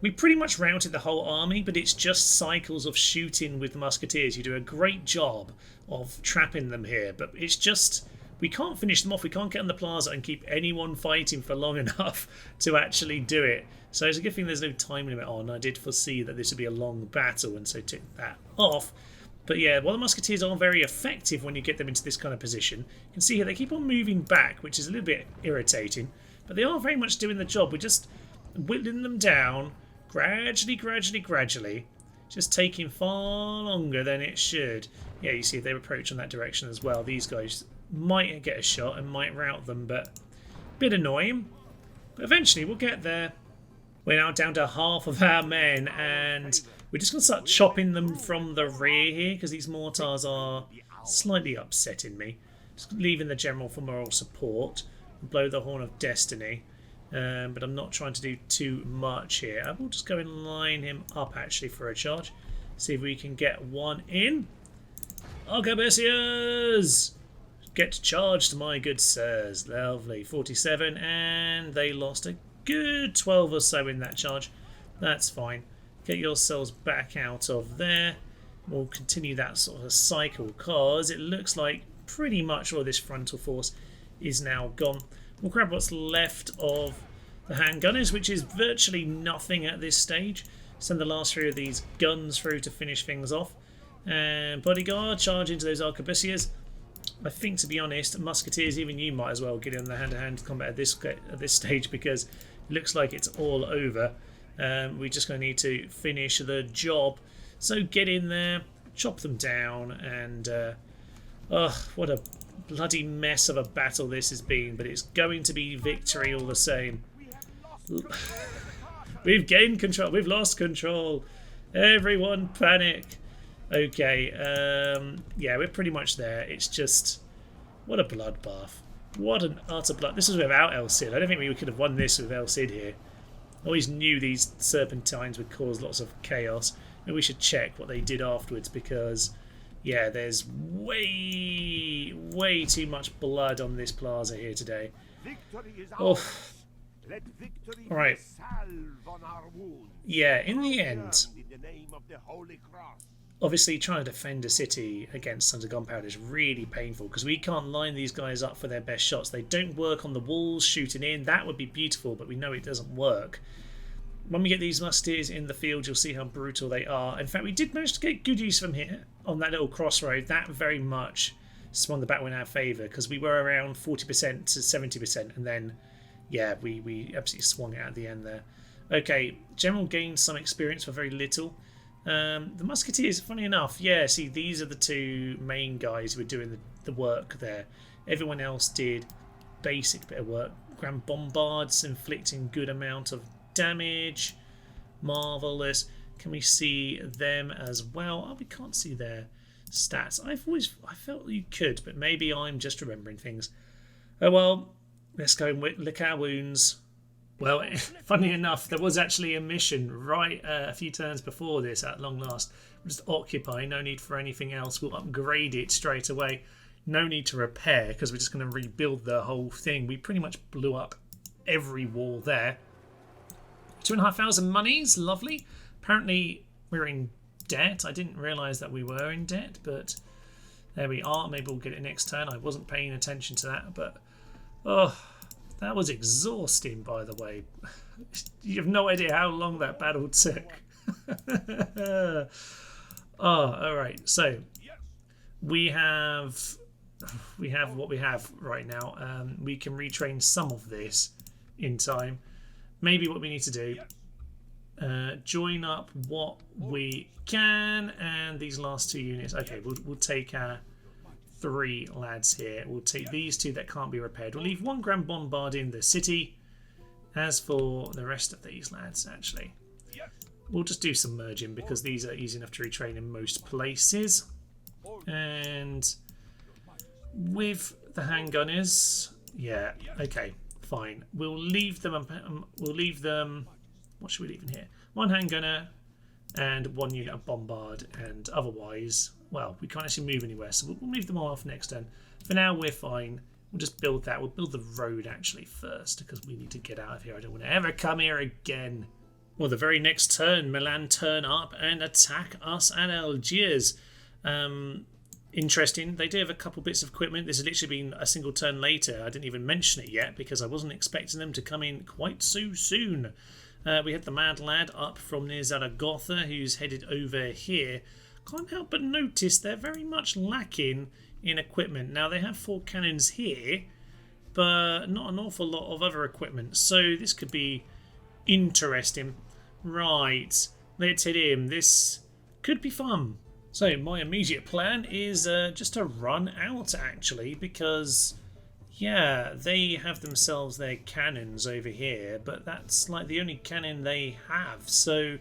We pretty much routed the whole army, but it's just cycles of shooting with the Musketeers. You do a great job of trapping them here, but it's just, we can't finish them off. We can't get on the plaza and keep anyone fighting for long enough to actually do it. So it's a good thing there's no time limit on. I did foresee that this would be a long battle, and so took that off. But yeah, while the Musketeers are very effective when you get them into this kind of position, you can see here they keep on moving back, which is a little bit irritating. But they are very much doing the job. We're just whittling them down gradually, just taking far longer than it should. Yeah, you see they approach on that direction as well. These guys might get a shot and might rout them, but a bit annoying. But eventually we'll get there. We're now down to half of our men, and we're just going to start chopping them from the rear here, because these mortars are slightly upsetting me. Just leaving the general for moral support and blow the horn of destiny. But I'm not trying to do too much here. I will just go and line him up actually for a charge. See if we can get one in. Arquebusiers! Get charged, my good sirs. Lovely. 47, and they lost a good 12 or so in that charge. That's fine. Get yourselves back out of there. We'll continue that sort of cycle, because it looks like pretty much all this frontal force is now gone. We'll grab what's left of the handgunners, which is virtually nothing at this stage. Send the last three of these guns through to finish things off. And bodyguard, charge into those arquebusiers. I think, to be honest, Musketeers, even you might as well get in the hand-to-hand combat at this stage, because it looks like it's all over. We're just going to need to finish the job. So get in there, chop them down, and oh, what a bloody mess of a battle this has been, but it's going to be victory all the same. We've gained control. We've lost control. Everyone panic. Okay, yeah, we're pretty much there. It's just, what a bloodbath. What an utter blood. This is without El Cid. I don't think we could have won this with El Cid here. I always knew these serpentines would cause lots of chaos. Maybe we should check what they did afterwards, because yeah, there's way too much blood on this plaza here today. Oh. Alright. Yeah, in the end, obviously trying to defend a city against Sons of Gunpowder is really painful, because we can't line these guys up for their best shots. They don't work on the walls shooting in. That would be beautiful, but we know it doesn't work. When we get these Musketeers in the field, you'll see how brutal they are. In fact, we did manage to get good use from here on that little crossroad. That very much swung the battle in our favour, because we were around 40% to 70%, and then yeah, we absolutely swung it at the end there. Okay, General gained some experience for very little. The Musketeers, funny enough, yeah, see, these are the two main guys who were doing the work there. Everyone else did basic bit of work. Grand Bombards inflicting good amount of damage. Marvellous. Can we see them as well? Oh, we can't see their stats. I felt you could, but maybe I'm just remembering things. Oh well, let's go and lick our wounds. Well, funny enough, there was actually a mission right a few turns before this at long last. We'll just occupy, no need for anything else. We'll upgrade it straight away. No need to repair, because we're just going to rebuild the whole thing. We pretty much blew up every wall there. 2,500 monies, lovely. Apparently we're in debt. I didn't realise that we were in debt, but there we are. Maybe we'll get it next turn. I wasn't paying attention to that, but oh, that was exhausting, by the way. You have no idea how long that battle took. Oh, all right. So we have what we have right now. We can retrain some of this in time. Maybe what we need to do join up what we can, and these last 2 units. Okay, we'll take our 3 lads here. We'll take these 2 that can't be repaired. We'll leave 1 Grand Bombard in the city. As for the rest of these lads, actually, we'll just do some merging because these are easy enough to retrain in most places. And with the handgunners, yeah, okay, fine. We'll leave them. What should we leave in here? 1 handgunner and 1 unit of bombard, and otherwise, well, we can't actually move anywhere, so we'll move them all off next turn. For now, we're fine. We'll just build that. We'll build the road actually first because we need to get out of here. I don't want to ever come here again. Well, the very next turn, Milan turn up and attack us at Algiers. Interesting. They do have a couple bits of equipment. This has literally been a single turn later. I didn't even mention it yet because I wasn't expecting them to come in quite so soon. We had the Mad Lad up from near Zaragoza who's headed over here. Can't help but notice they're very much lacking in equipment. Now they have 4 cannons here, but not an awful lot of other equipment. So this could be interesting. Right, let's hit him. This could be fun. So my immediate plan is just to run out actually, because yeah, they have themselves their cannons over here, but that's like the only cannon they have. So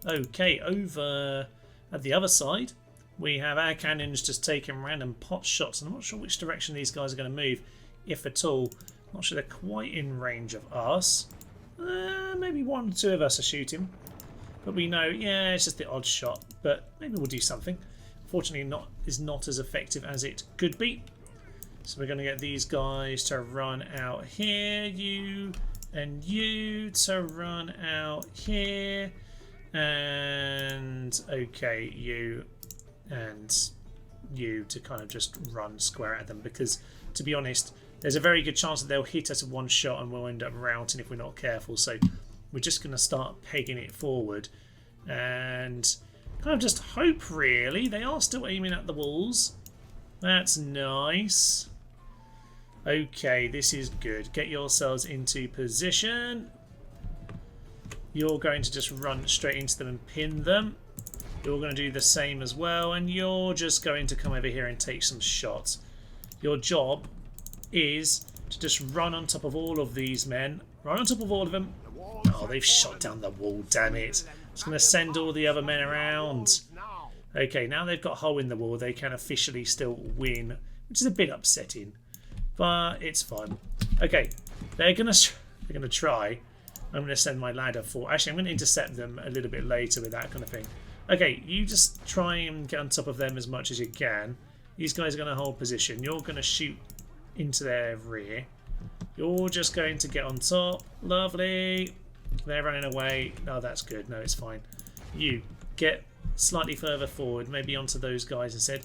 okay, over at the other side we have our cannons just taking random pot shots. I'm not sure which direction these guys are going to move, if at all. Not sure they're quite in range of us. Maybe 1 or 2 of us are shooting, but we know, yeah, it's just the odd shot, but maybe we'll do something. Fortunately, is not as effective as it could be. So we're going to get these guys to run out here, you and you to run out here, and okay, you and you to kind of just run square at them, because to be honest, there's a very good chance that they'll hit us with 1 shot and we'll end up routing if we're not careful. So we're just going to start pegging it forward and kind of just hope, really. They are still aiming at the walls. That's nice. Okay, this is good. Get yourselves into position. You're going to just run straight into them and pin them. You're going to do the same as well, and you're just going to come over here and take some shots. Your job is to just run on top of all of these men. Run on top of all of them. Oh, they've shot down the wall, damn it. It's going to send all the other men around. Okay, now they've got a hole in the wall, they can officially still win, which is a bit upsetting, but it's fine. Okay, they're going to try. I'm going to send my ladder for... Actually, I'm going to intercept them a little bit later with that kind of thing. Okay, you just try and get on top of them as much as you can. These guys are going to hold position. You're going to shoot into their rear. You're just going to get on top. Lovely. They're running away. Oh, that's good. No, it's fine. You get slightly further forward, maybe onto those guys instead.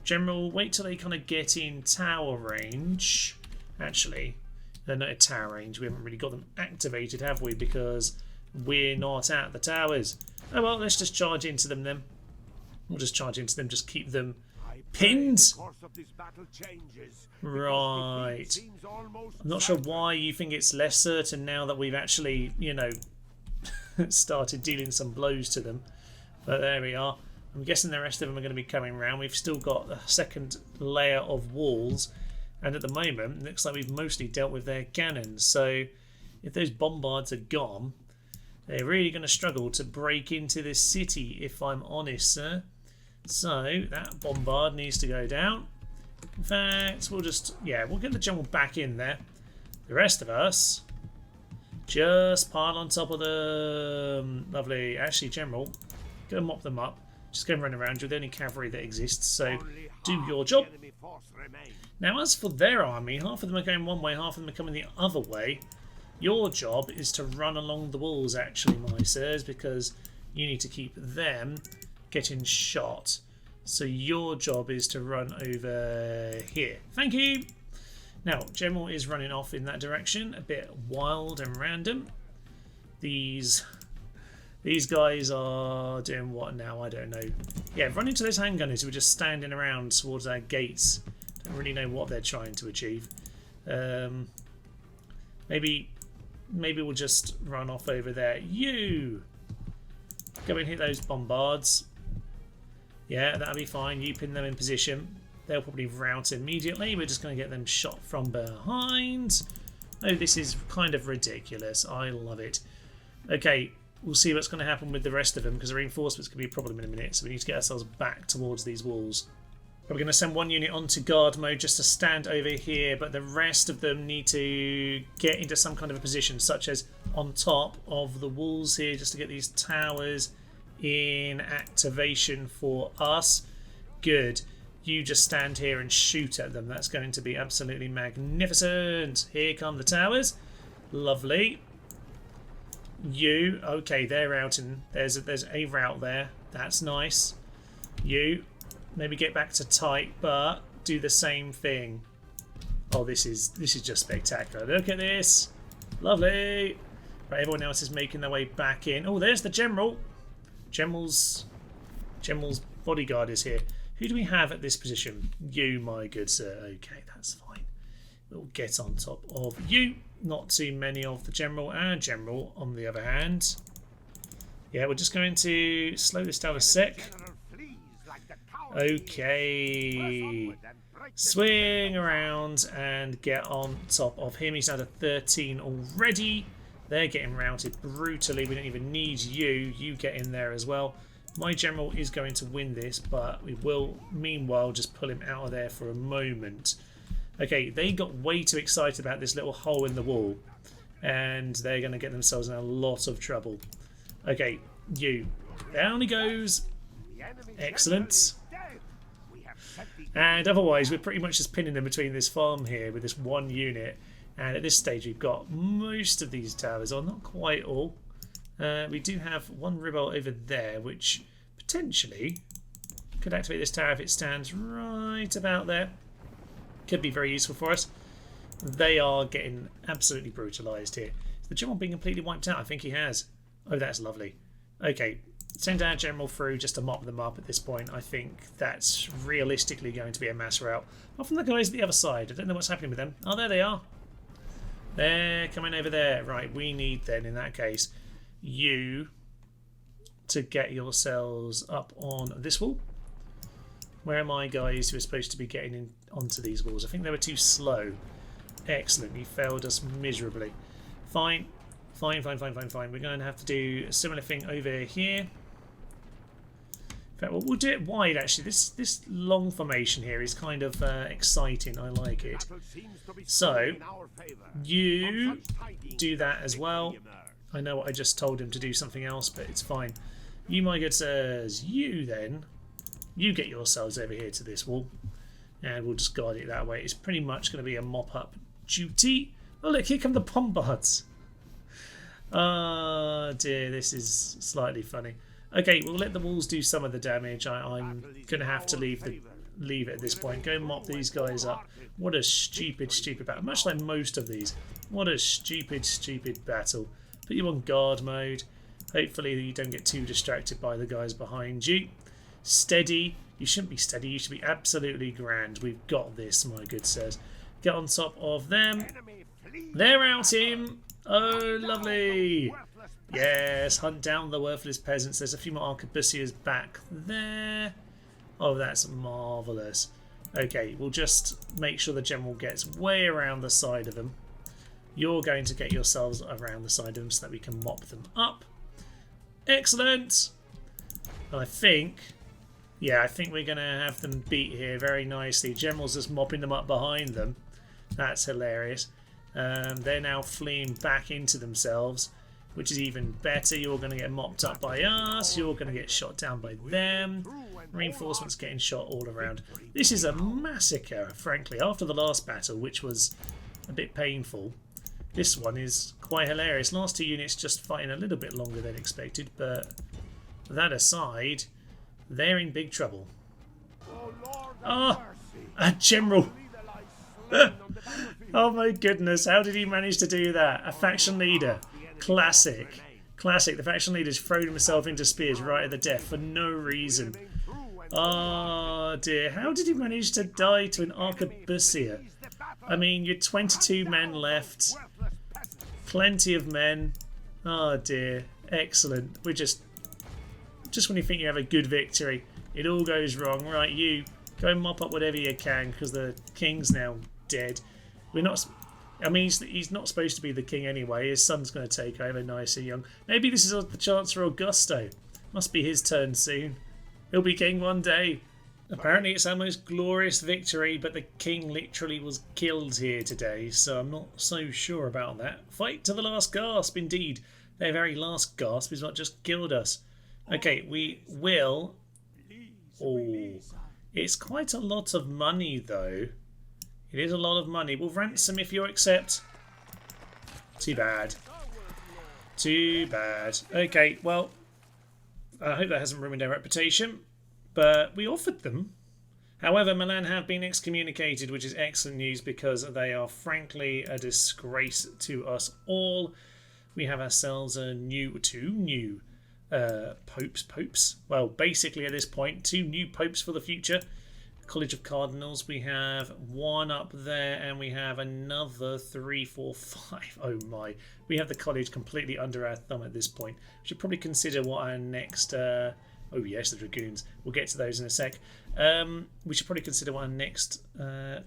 General, wait till they kind of get in tower range. Actually, they're not at tower range. We haven't really got them activated, have we? Because we're not at the towers. Oh well, let's just charge into them then. We'll just charge into them, just keep them pinned. Right. I'm not sure why you think it's less certain now that we've actually, you know, started dealing some blows to them. But there we are. I'm guessing the rest of them are going to be coming around. We've still got a second layer of walls. And at the moment, it looks like we've mostly dealt with their cannons. So if those bombards are gone, they're really going to struggle to break into this city, if I'm honest, sir. So that bombard needs to go down. In fact, we'll just, yeah, we'll get the general back in there. The rest of us just pile on top of them. Lovely. Actually, general, go mop them up. Just go and run around. You're the only cavalry that exists, so do your job. Now, as for their army, half of them are going one way, half of them are coming the other way. Your job is to run along the walls, actually, my sirs, because you need to keep them getting shot. So your job is to run over here. Thank you. Now, General is running off in that direction, a bit wild and random. These guys are doing what now? I don't know. Yeah, run into those handgunners who are just standing around towards our gates. Don't really know what they're trying to achieve. Maybe we'll just run off over there. You Go and hit those bombards. Yeah, that'll be fine. You pin them in position. They'll probably rout immediately. We're just going to get them shot from behind. Oh, this is kind of ridiculous. I love it. Okay, we'll see what's going to happen with the rest of them, because the reinforcements could be a problem in a minute. So we need to get ourselves back towards these walls. We're going to send one unit onto guard mode just to stand over here, but the rest of them need to get into some kind of a position, such as on top of the walls here, just to get these towers in activation for us. Good. You just stand here and shoot at them. That's going to be absolutely magnificent. Here come the towers. Lovely. You. Okay, they're out in... There's a route there. That's nice. You. Maybe get back to tight, but do the same thing. Oh, this is just spectacular. Look at this. Lovely. Right, everyone else is making their way back in. Oh, there's the general. General's bodyguard is here. Who do we have at this position? You, my good sir. Okay, that's fine. We'll get on top of you. Not too many of the general. And general, on the other hand. Yeah, we're just going to slow this down a sec. Okay. Swing around and get on top of him. He's down to 13 already. They're getting routed brutally. We don't even need you. You get in there as well. My general is going to win this, but we will, meanwhile, just pull him out of there for a moment. Okay, they got way too excited about this little hole in the wall, and they're going to get themselves in a lot of trouble. Okay, you. Down he goes. Excellent. And otherwise, we're pretty much just pinning them between this farm here with this one unit. And at this stage, we've got most of these towers on, not quite all. We do have one revolt over there, which potentially could activate this tower if it stands right about there. Could be very useful for us. They are getting absolutely brutalised here. Is the general being completely wiped out? I think he has. Oh, that's lovely. Okay, send our general through just to mop them up at this point. I think that's realistically going to be a mass rout. Apart from the guys at the other side. I don't know what's happening with them. Oh, there they are. They're coming over there. Right, we need then, in that case, you to get yourselves up on this wall. Where are my guys who are supposed to be getting in onto these walls? I think they were too slow. Excellent, you failed us miserably. Fine. We're going to have to do a similar thing over here. In fact, we'll do it wide actually. This long formation here is kind of exciting. I like it. So, you do that as well. I know I just told him to do something else, but it's fine. You, my good sirs, you then, you get yourselves over here to this wall, and we'll just guard it that way. It's pretty much going to be a mop-up duty. Oh look, here come the bombards. Oh dear, this is slightly funny. Okay, we'll let the walls do some of the damage. I'm going to have to leave it at this point. Go and mop these guys up. What a stupid battle. Much like most of these. What a stupid battle. Put you on guard mode. Hopefully you don't get too distracted by the guys behind you. Steady. You shouldn't be steady. You should be absolutely grand. We've got this, my good sirs. Get on top of them. They're out him. Oh, lovely. Yes, hunt down the worthless peasants. There's a few more arquebusiers back there. Oh, that's marvellous. Okay, we'll just make sure the general gets way around the side of them. You're going to get yourselves around the side of them so that we can mop them up. Excellent. And I think we're going to have them beat here very nicely. General's just mopping them up behind them. That's hilarious. They're now fleeing back into themselves, which is even better. You're going to get mopped up by us. You're going to get shot down by them. Reinforcements getting shot all around. This is a massacre, frankly. After the last battle, which was a bit painful, this one is quite hilarious. Last two units just fighting a little bit longer than expected, but that aside, they're in big trouble. Oh, a general. Oh my goodness, how did he manage to do that? A faction leader. Classic. The faction leader's thrown himself into spears right at the death for no reason. Oh dear, how did he manage to die to an arquebusier? I mean, you're 22 men left. Plenty of men. Oh dear, excellent. We're just Just when you think you have a good victory, it all goes wrong. Right, you go and mop up whatever you can because the king's now dead. We're not. I mean, he's not supposed to be the king anyway. His son's going to take over, nice and young. Maybe this is the chance for Augusto. Must be his turn soon. He'll be king one day. Apparently it's our most glorious victory, but the king literally was killed here today, so I'm not so sure about that. Fight to the last gasp, indeed. Their very last gasp is what just killed us. Okay, we will... Oh, it's quite a lot of money, though. It is a lot of money. We'll ransom if you accept. Too bad. Too bad. Okay, well, I hope that hasn't ruined our reputation, but we offered them. However, Milan have been excommunicated, which is excellent news because they are frankly a disgrace to us all. We have ourselves two new popes. Well, basically at this point, 2 new popes for the future. College of Cardinals, we have 1 up there, and we have another 3, 4, 5. Oh my. We have the college completely under our thumb at this point. We should probably consider what our next... oh yes, the dragoons. We'll get to those in a sec. We should probably consider what our next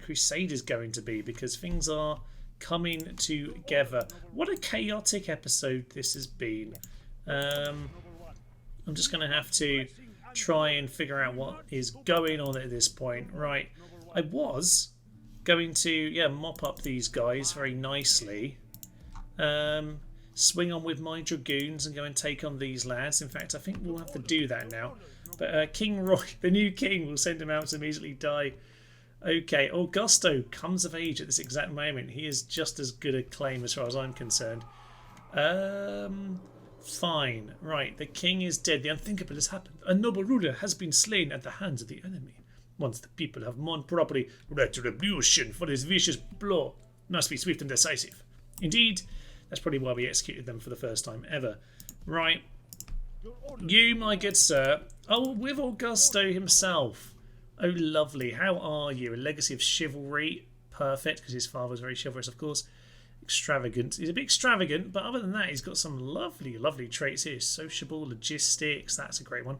Crusade is going to be, because things are coming together. What a chaotic episode this has been. I'm just going to have to try and figure out what is going on at this point. Right, I was going to mop up these guys very nicely, swing on with my dragoons and go and take on these lads. In fact, I think we'll have to do that now, but King Roy, the new king, will send him out to immediately die. Okay, Augusto comes of age at this exact moment. He is just as good a claim as far as I'm concerned. Fine. Right, the king is dead. The unthinkable has happened. A noble ruler has been slain at the hands of the enemy. Once the people have mourned properly, retribution for his vicious blow must be swift and decisive. Indeed, that's probably why we executed them for the first time ever. Right. You, my good sir. Oh, with Augusto himself. Oh, lovely. How are you? A legacy of chivalry. Perfect, because his father was very chivalrous, of course. Extravagant. He's a bit extravagant, but other than that, he's got some lovely, lovely traits here. Sociable, logistics, that's a great one.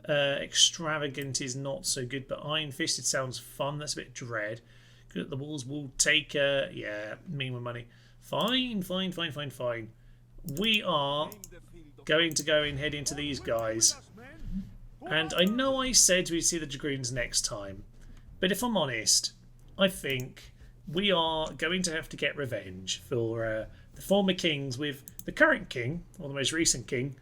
Extravagant is not so good, but iron-fisted sounds fun. That's a bit dread. Good at the walls, will take, mean with money. Fine. We are going to go and head into these guys. And I know I said we'd see the dragoons next time, but if I'm honest, I think we are going to have to get revenge for the former kings with the current king, or the most recent king,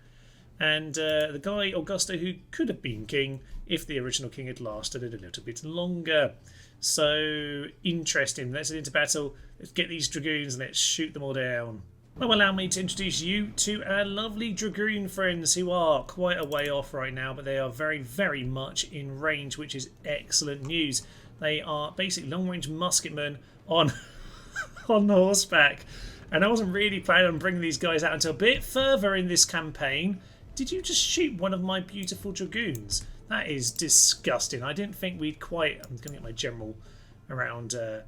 and the guy, Augusto, who could have been king if the original king had lasted a little bit longer. So, interesting. Let's head into battle. Let's get these dragoons and let's shoot them all down. Well, allow me to introduce you to our lovely dragoon friends who are quite a way off right now, but they are very, very much in range, which is excellent news. They are basically long-range musketmen on horseback, and I wasn't really planning on bringing these guys out until a bit further in this campaign. Did you just shoot one of my beautiful dragoons? That is disgusting. I didn't think we'd quite... I'm going to get my general around the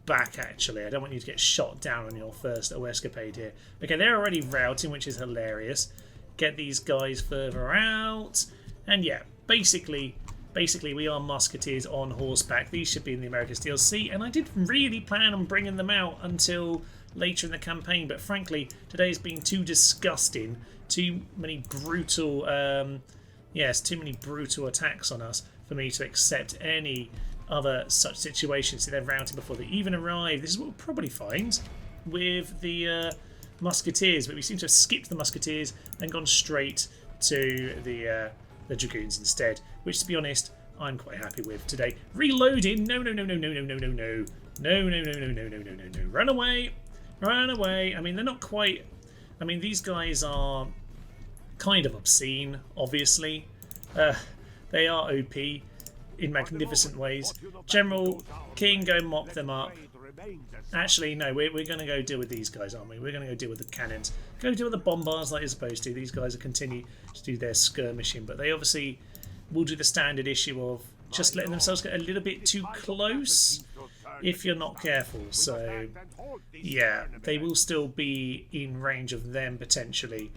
back, actually. I don't want you to get shot down on your first escapade here. Okay, they're already routing, which is hilarious. Get these guys further out, and yeah, basically we are musketeers on horseback. These should be in the Americas DLC, and I didn't really plan on bringing them out until later in the campaign, but frankly, today's been too disgusting. Too many brutal, too many brutal attacks on us for me to accept any other such situations. So they're routing before they even arrive. This is what we'll probably find with the Musketeers, but we seem to have skipped the Musketeers and gone straight to the Dragoons instead, which, to be honest, I'm quite happy with today. Reloading. No. Run away. I mean, they're not quite... I mean, these guys are kind of obscene, obviously. They are OP in magnificent ways. General King, go mop them up. Actually, no, we're going to go deal with these guys, aren't we? We're going to go deal with the cannons. Go deal with the bombards like you're supposed to. These guys will continue to do their skirmishing, but they obviously will do the standard issue of just letting themselves get a little bit too close if you're not careful. So, yeah, they will still be in range of them potentially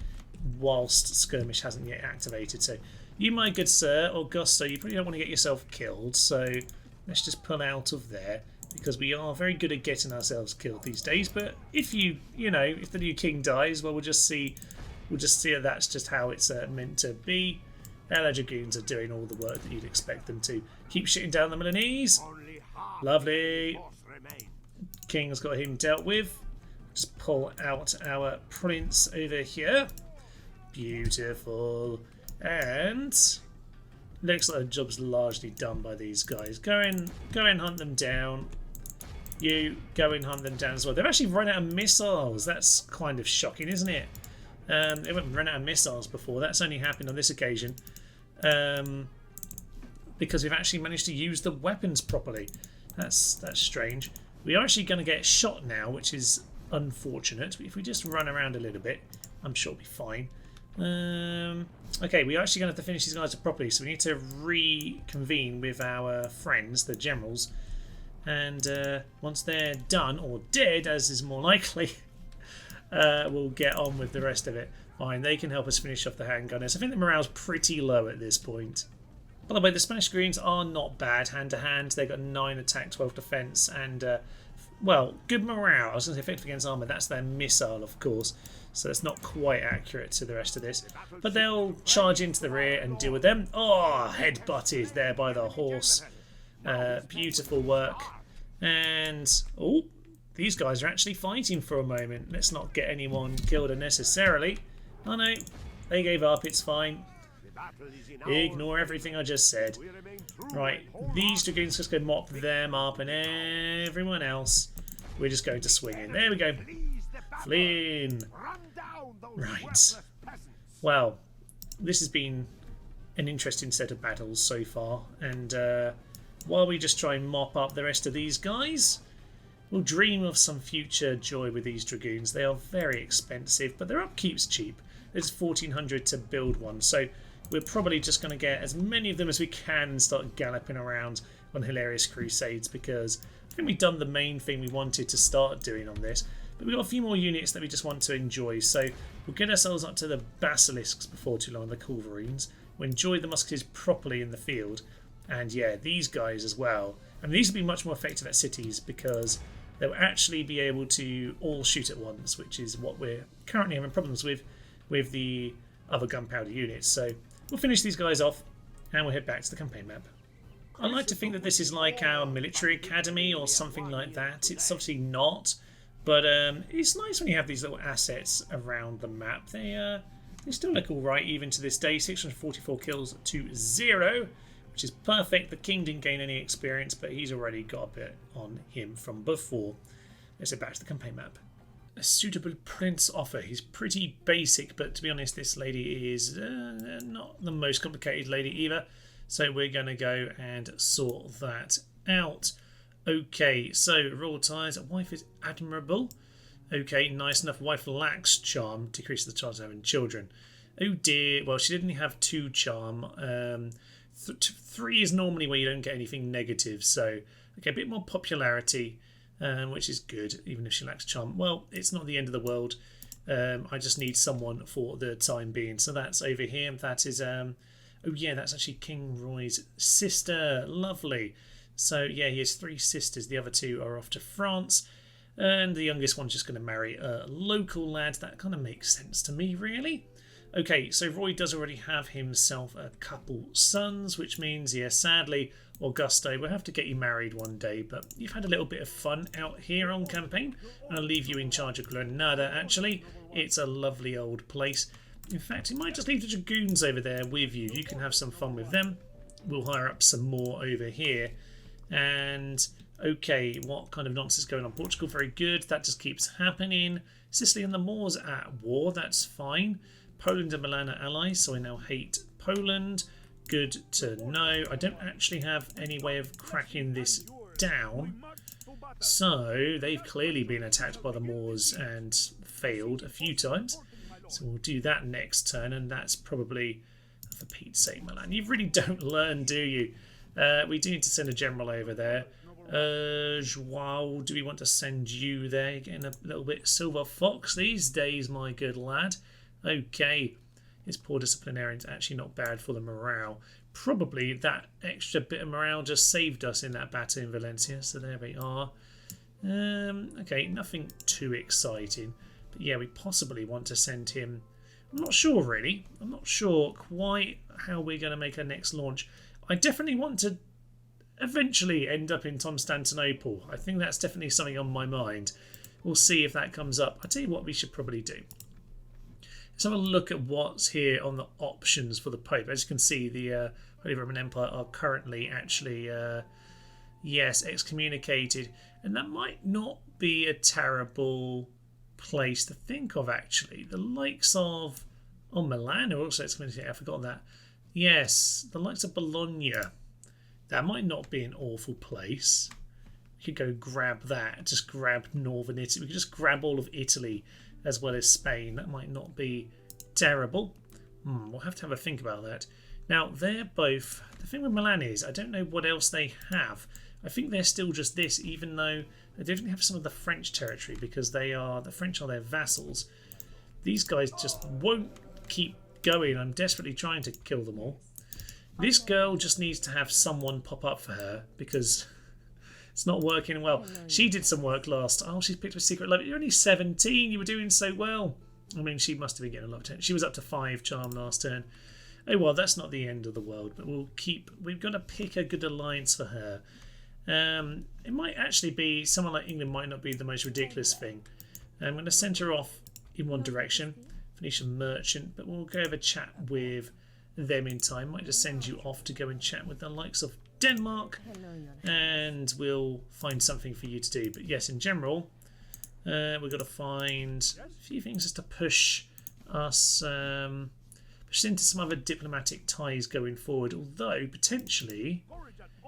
whilst skirmish hasn't yet activated. So you, my good sir, Augusto, you probably don't want to get yourself killed, so let's just pull out of there, because we are very good at getting ourselves killed these days. But if if the new king dies, well, we'll just see that that's just how it's meant to be. And our dragoons are doing all the work that you'd expect them to. Keep shitting down the Milanese. Lovely. King's got him dealt with. Just pull out our prince over here. Beautiful. And looks like the job's largely done by these guys. Go and hunt them down. You go and hunt them down as well. They've actually run out of missiles. That's kind of shocking, isn't it? They haven't run out of missiles before. That's only happened on this occasion. Because we've actually managed to use the weapons properly. That's strange. We are actually going to get shot now, which is unfortunate. If we just run around a little bit, I'm sure we'll be fine. Okay, we're actually going to have to finish these guys properly, so we need to reconvene with our friends, the generals. And once they're done, or dead, as is more likely, we'll get on with the rest of it. Fine, they can help us finish off the handgunners. I think the morale's pretty low at this point. By the way, the Spanish Greens are not bad hand to hand. They've got 9 attack, 12 defence, and well, good morale. I was going to say effective against armour. That's their missile, of course. So it's not quite accurate to the rest of this. But they'll charge into the rear and deal with them. Oh, head-butted there by the horse. Beautiful work. And, oh, these guys are actually fighting for a moment. Let's not get anyone killed unnecessarily. Oh no, they gave up, it's fine. Ignore everything I just said. Right, these dragoons just go mop them up, and everyone else, we're just going to swing in. There we go. Flynn. Right. Well, this has been an interesting set of battles so far, and while we just try and mop up the rest of these guys, we'll dream of some future joy with these dragoons. They are very expensive, but their upkeep's cheap. There's 1,400 to build one, so we're probably just going to get as many of them as we can and start galloping around on hilarious crusades, because I think we've done the main thing we wanted to start doing on this. But we've got a few more units that we just want to enjoy, so we'll get ourselves up to the basilisks before too long, the culverines. We'll enjoy the musketeers properly in the field, and yeah, these guys as well. I mean, these will be much more effective at cities because they'll actually be able to all shoot at once, which is what we're currently having problems with the other gunpowder units. So we'll finish these guys off and we'll head back to the campaign map. I like to think that this is like our military academy or something like that. It's obviously not, but it's nice when you have these little assets around the map. They still look alright even to this day. 644 kills to 0, which is perfect. The king didn't gain any experience, but he's already got a bit on him from before. Let's head back to the campaign map. A suitable prince offer. He's pretty basic, but to be honest, this lady is not the most complicated lady either. So we're going to go and sort that out. Okay, so royal ties. Wife is admirable. Okay, nice enough. Wife lacks charm. Decrease the chance of having children. Oh dear. Well, she didn't have 2 charm. 3 is normally where you don't get anything negative. So, okay, a bit more popularity. Which is good, even if she lacks charm. Well, it's not the end of the world. I just need someone for the time being. So that's over here. That is, oh yeah, that's actually King Roy's sister. Lovely. So yeah, he has 3 sisters. The other 2 are off to France. And the youngest one's just going to marry a local lad. That kind of makes sense to me, really. Okay, so Roy does already have himself a couple sons, which means, yeah, sadly, Augusto, we'll have to get you married one day, but you've had a little bit of fun out here on campaign, and I'll leave you in charge of Granada, actually. It's a lovely old place. In fact, you might just leave the dragoons over there with you. You can have some fun with them. We'll hire up some more over here. And, okay, what kind of nonsense is going on? Portugal, very good. That just keeps happening. Sicily and the Moors at war. That's fine. Poland and Milan are allies, so I now hate Poland. Good to know. I don't actually have any way of cracking this down. So they've clearly been attacked by the Moors and failed a few times. So we'll do that next turn, and that's probably, for Pete's sake, Milan. You really don't learn, do you? We do need to send a general over there. Joao, do we want to send you there? You're getting a little bit silver fox these days, my good lad. Okay, his poor disciplinarian's actually not bad for the morale. Probably that extra bit of morale just saved us in that battle in Valencia, so there we are. Okay, nothing too exciting. But yeah, we possibly want to send him... I'm not sure, really. I'm not sure quite how we're going to make our next launch. I definitely want to eventually end up in Constantinople. I think that's definitely something on my mind. We'll see if that comes up. I'll tell you what we should probably do. Let's have a look at what's here on the options for the Pope. As you can see, the Holy Roman Empire are currently actually, yes, excommunicated. And that might not be a terrible place to think of, actually. The likes of... Oh, Milan are also excommunicated. I forgot that. Yes, the likes of Bologna. That might not be an awful place. We could go grab that. Just grab northern Italy. We could just grab all of Italy as well as Spain. That might not be terrible. We'll have to have a think about that. Now, they're both... The thing with Milan is, I don't know what else they have. I think they're still just this, even though they definitely have some of the French territory, because they are... The French are their vassals. These guys just won't keep going. I'm desperately trying to kill them all. This girl just needs to have someone pop up for her, because... It's not working well. She did some work last. Oh, she's picked up a secret love. You're only 17. You were doing so well. I mean, she must have been getting a lot of attention. She was up to 5 charm last turn. Oh, well, that's not the end of the world. But we'll keep... We've got to pick a good alliance for her. It might actually be... Someone like England might not be the most ridiculous thing. I'm going to send her off in one direction. Phoenician merchant. But we'll go have a chat with them in time. Might just send you off to go and chat with the likes of Denmark, and we'll find something for you to do. But yes, in general, we've got to find a few things just to push us into some other diplomatic ties going forward. Although potentially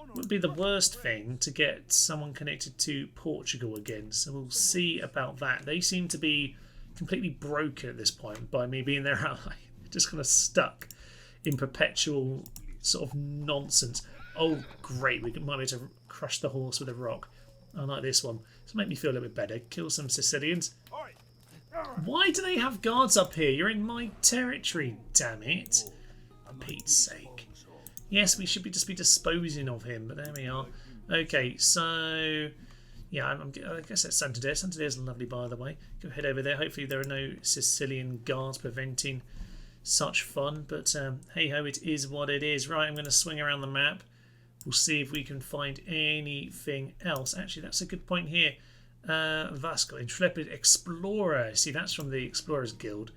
it would be the worst thing to get someone connected to Portugal again. So we'll see about that. They seem to be completely broken at this point by me being their ally. They're just kind of stuck in perpetual sort of nonsense. Oh, great. We might be able to crush the horse with a rock. I like this one. This will make me feel a little bit better. Kill some Sicilians. Why do they have guards up here? You're in my territory, damn it. For Pete's sake. Yes, we should just be disposing of him, but there we are. Okay, so... Yeah, I guess that's Santander. Santander's lovely, by the way. Go head over there. Hopefully there are no Sicilian guards preventing such fun. But hey-ho, it is what it is. Right, I'm going to swing around the map. We'll see if we can find anything else. Actually, that's a good point here. Vasco, Intrepid Explorer. See, that's from the Explorers Guild.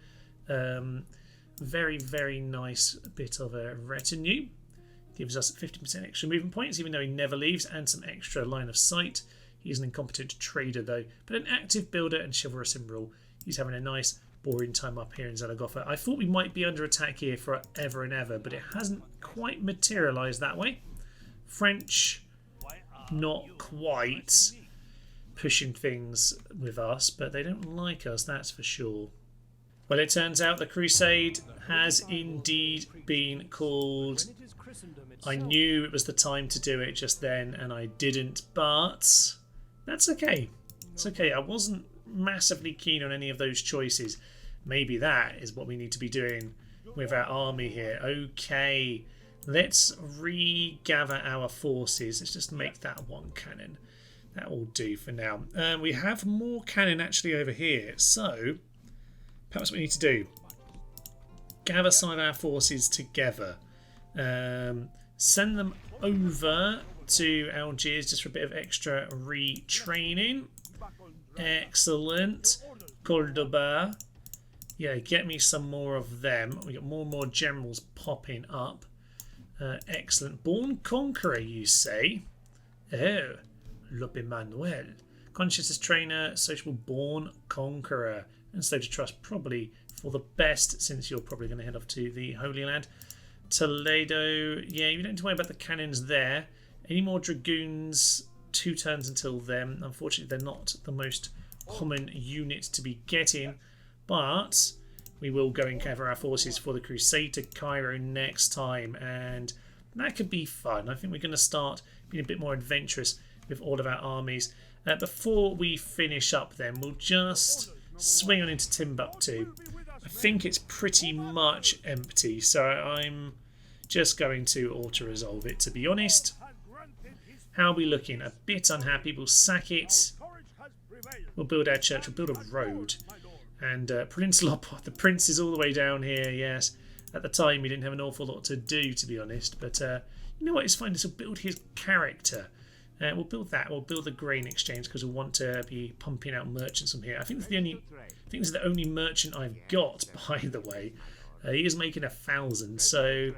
Very, very nice bit of a retinue. Gives us 50% extra movement points, even though he never leaves, and some extra line of sight. He's an incompetent trader, though, but an active builder and chivalrous in rule. He's having a nice, boring time up here in Zaragoza. I thought we might be under attack here forever and ever, but it hasn't quite materialised that way. French, not quite pushing things with us, but they don't like us, that's for sure. Well, it turns out the Crusade has indeed been called. I knew it was the time to do it just then, and I didn't, but that's okay. It's okay. I wasn't massively keen on any of those choices. Maybe that is what we need to be doing with our army here. Okay. Let's regather our forces. Let's just make that one cannon. That will do for now. We have more cannon actually over here. So, perhaps what we need to do, gather some of our forces together. Send them over to Algiers just for a bit of extra retraining. Excellent. Cordoba. Yeah, get me some more of them. We got more and more generals popping up. Excellent. Born Conqueror, you say? Oh, Lope Manuel. Conscientious Trainer, Sociable Born Conqueror. And Slow to Trust, probably for the best, since you're probably going to head off to the Holy Land. Toledo, yeah, you don't need to worry about the cannons there. Any more dragoons? 2 turns until then. Unfortunately, they're not the most common unit to be getting, but we will go and cover our forces for the Crusade to Cairo next time, and that could be fun. I think we're going to start being a bit more adventurous with all of our armies. Before we finish up then, we'll just swing on into Timbuktu. I think it's pretty much empty, so I'm just going to auto-resolve it, to be honest. How are we looking? A bit unhappy. We'll sack it. We'll build our church. We'll build a road. And Prince Lop, the prince is all the way down here, yes. At the time, he didn't have an awful lot to do, to be honest. But you know what? It's fine. This will build his character. We'll build that. We'll build the grain exchange because we want to be pumping out merchants from here. I think this is the only merchant I've got, by the way. He is making 1,000, so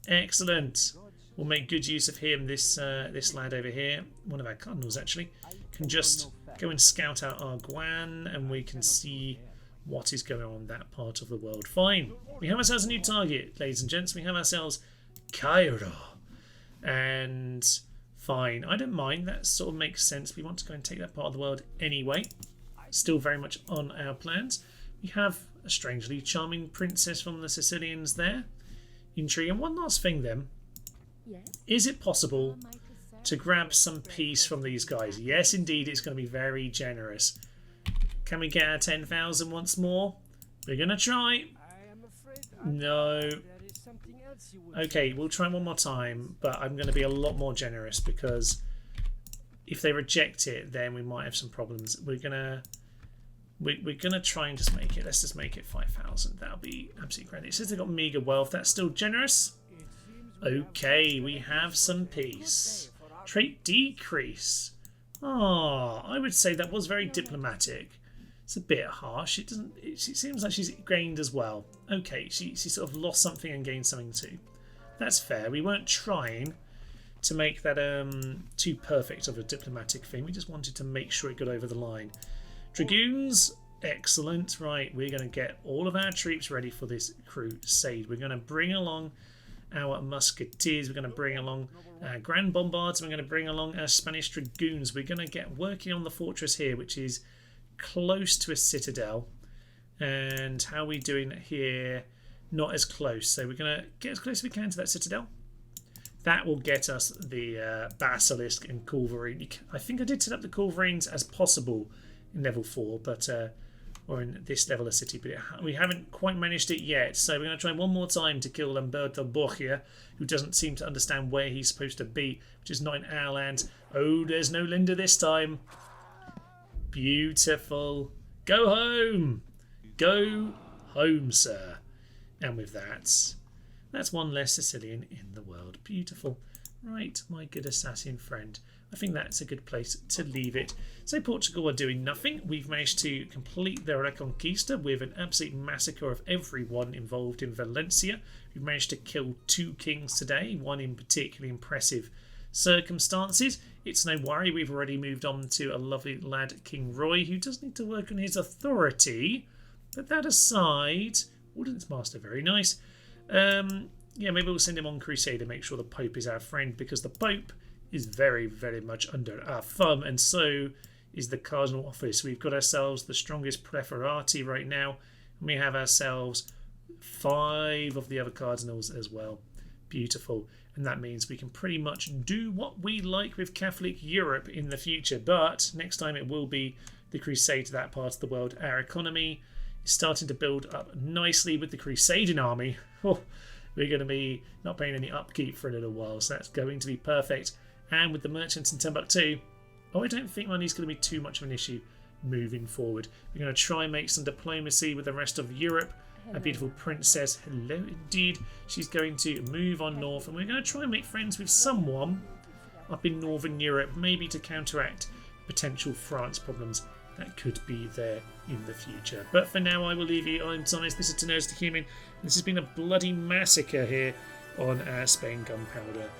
excellent. We'll make good use of him. This lad over here, one of our cardinals actually, can just go and scout out our Guan, and we can see what is going on in that part of the world. Fine. We have ourselves a new target, ladies and gents. We have ourselves Cairo. And fine. I don't mind. That sort of makes sense. We want to go and take that part of the world anyway. Still very much on our plans. We have a strangely charming princess from the Sicilians there. Intriguing. One last thing then. Is it possible to grab some peace from these guys? Yes, indeed. It's going to be very generous. Can we get our 10,000 once more? We're going to try. No. Okay, we'll try one more time, but I'm going to be a lot more generous because if they reject it, then we might have some problems. We're gonna try and just make it. Let's just make it 5,000. That'll be absolutely great. It says they've got meager wealth. That's still generous. Okay, we have some peace. Trait decrease. Ah, I would say that was very diplomatic. It's a bit harsh. It doesn't. It seems like she's gained as well. Okay, she sort of lost something and gained something too. That's fair. We weren't trying to make that too perfect of a diplomatic thing. We just wanted to make sure it got over the line. Dragoons, excellent. Right, we're going to get all of our troops ready for this crusade. We're going to bring along our Musketeers. We're going to bring along Grand Bombards. We're going to bring along our Spanish Dragoons. We're going to get working on the fortress here, which is close to a citadel. And how are we doing here? Not as close. So we're going to get as close as we can to that citadel. That will get us the Basilisk and Culverine. I think I did set up the Culverines as possible in level 4, but or in this level of city, but we haven't quite managed it yet. So we're going to try one more time to kill Lamberto Borgia, who doesn't seem to understand where he's supposed to be, which is not in our land. Oh, there's no Linda this time. Beautiful. Go home. Go home, sir. And with that, that's one less Sicilian in the world. Beautiful. Right, my good assassin friend. I think that's a good place to leave it. So Portugal are doing nothing. We've managed to complete their Reconquista with an absolute massacre of everyone involved in Valencia. We've managed to kill 2 kings today, one in particularly impressive circumstances. It's no worry, we've already moved on to a lovely lad, King Roy, who does need to work on his authority. But that aside, Ordnance Master, very nice. Yeah, maybe we'll send him on Crusade and make sure the Pope is our friend, because the Pope is very, very much under our thumb, and so is the Cardinal Office. We've got ourselves the strongest Preferati right now, and we have ourselves 5 of the other Cardinals as well. Beautiful. And that means we can pretty much do what we like with Catholic Europe in the future, but next time it will be the Crusade to that part of the world. Our economy is starting to build up nicely with the Crusading army. Oh, we're going to be not paying any upkeep for a little while, so that's going to be perfect. And with the merchants in Timbuktu, I don't think money's going to be too much of an issue moving forward. We're going to try and make some diplomacy with the rest of Europe. A beautiful princess, hello indeed. She's going to move on north, and we're going to try and make friends with someone up in Northern Europe, maybe to counteract potential France problems that could be there in the future. But for now, I will leave you. I'm Thomas, this is Tenacious the Human. This has been a bloody massacre here on our Spain Gunpowder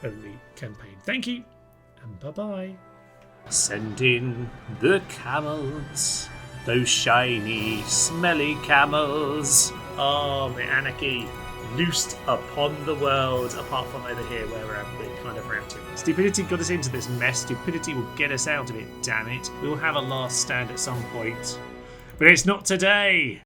only campaign. Thank you, and bye-bye. Send in the camels. Those shiny, smelly camels. Oh, the anarchy loosed upon the world, apart from over here where we're kind of routed. Stupidity got us into this mess. Stupidity will get us out of it, damn it. We'll have a last stand at some point. But it's not today.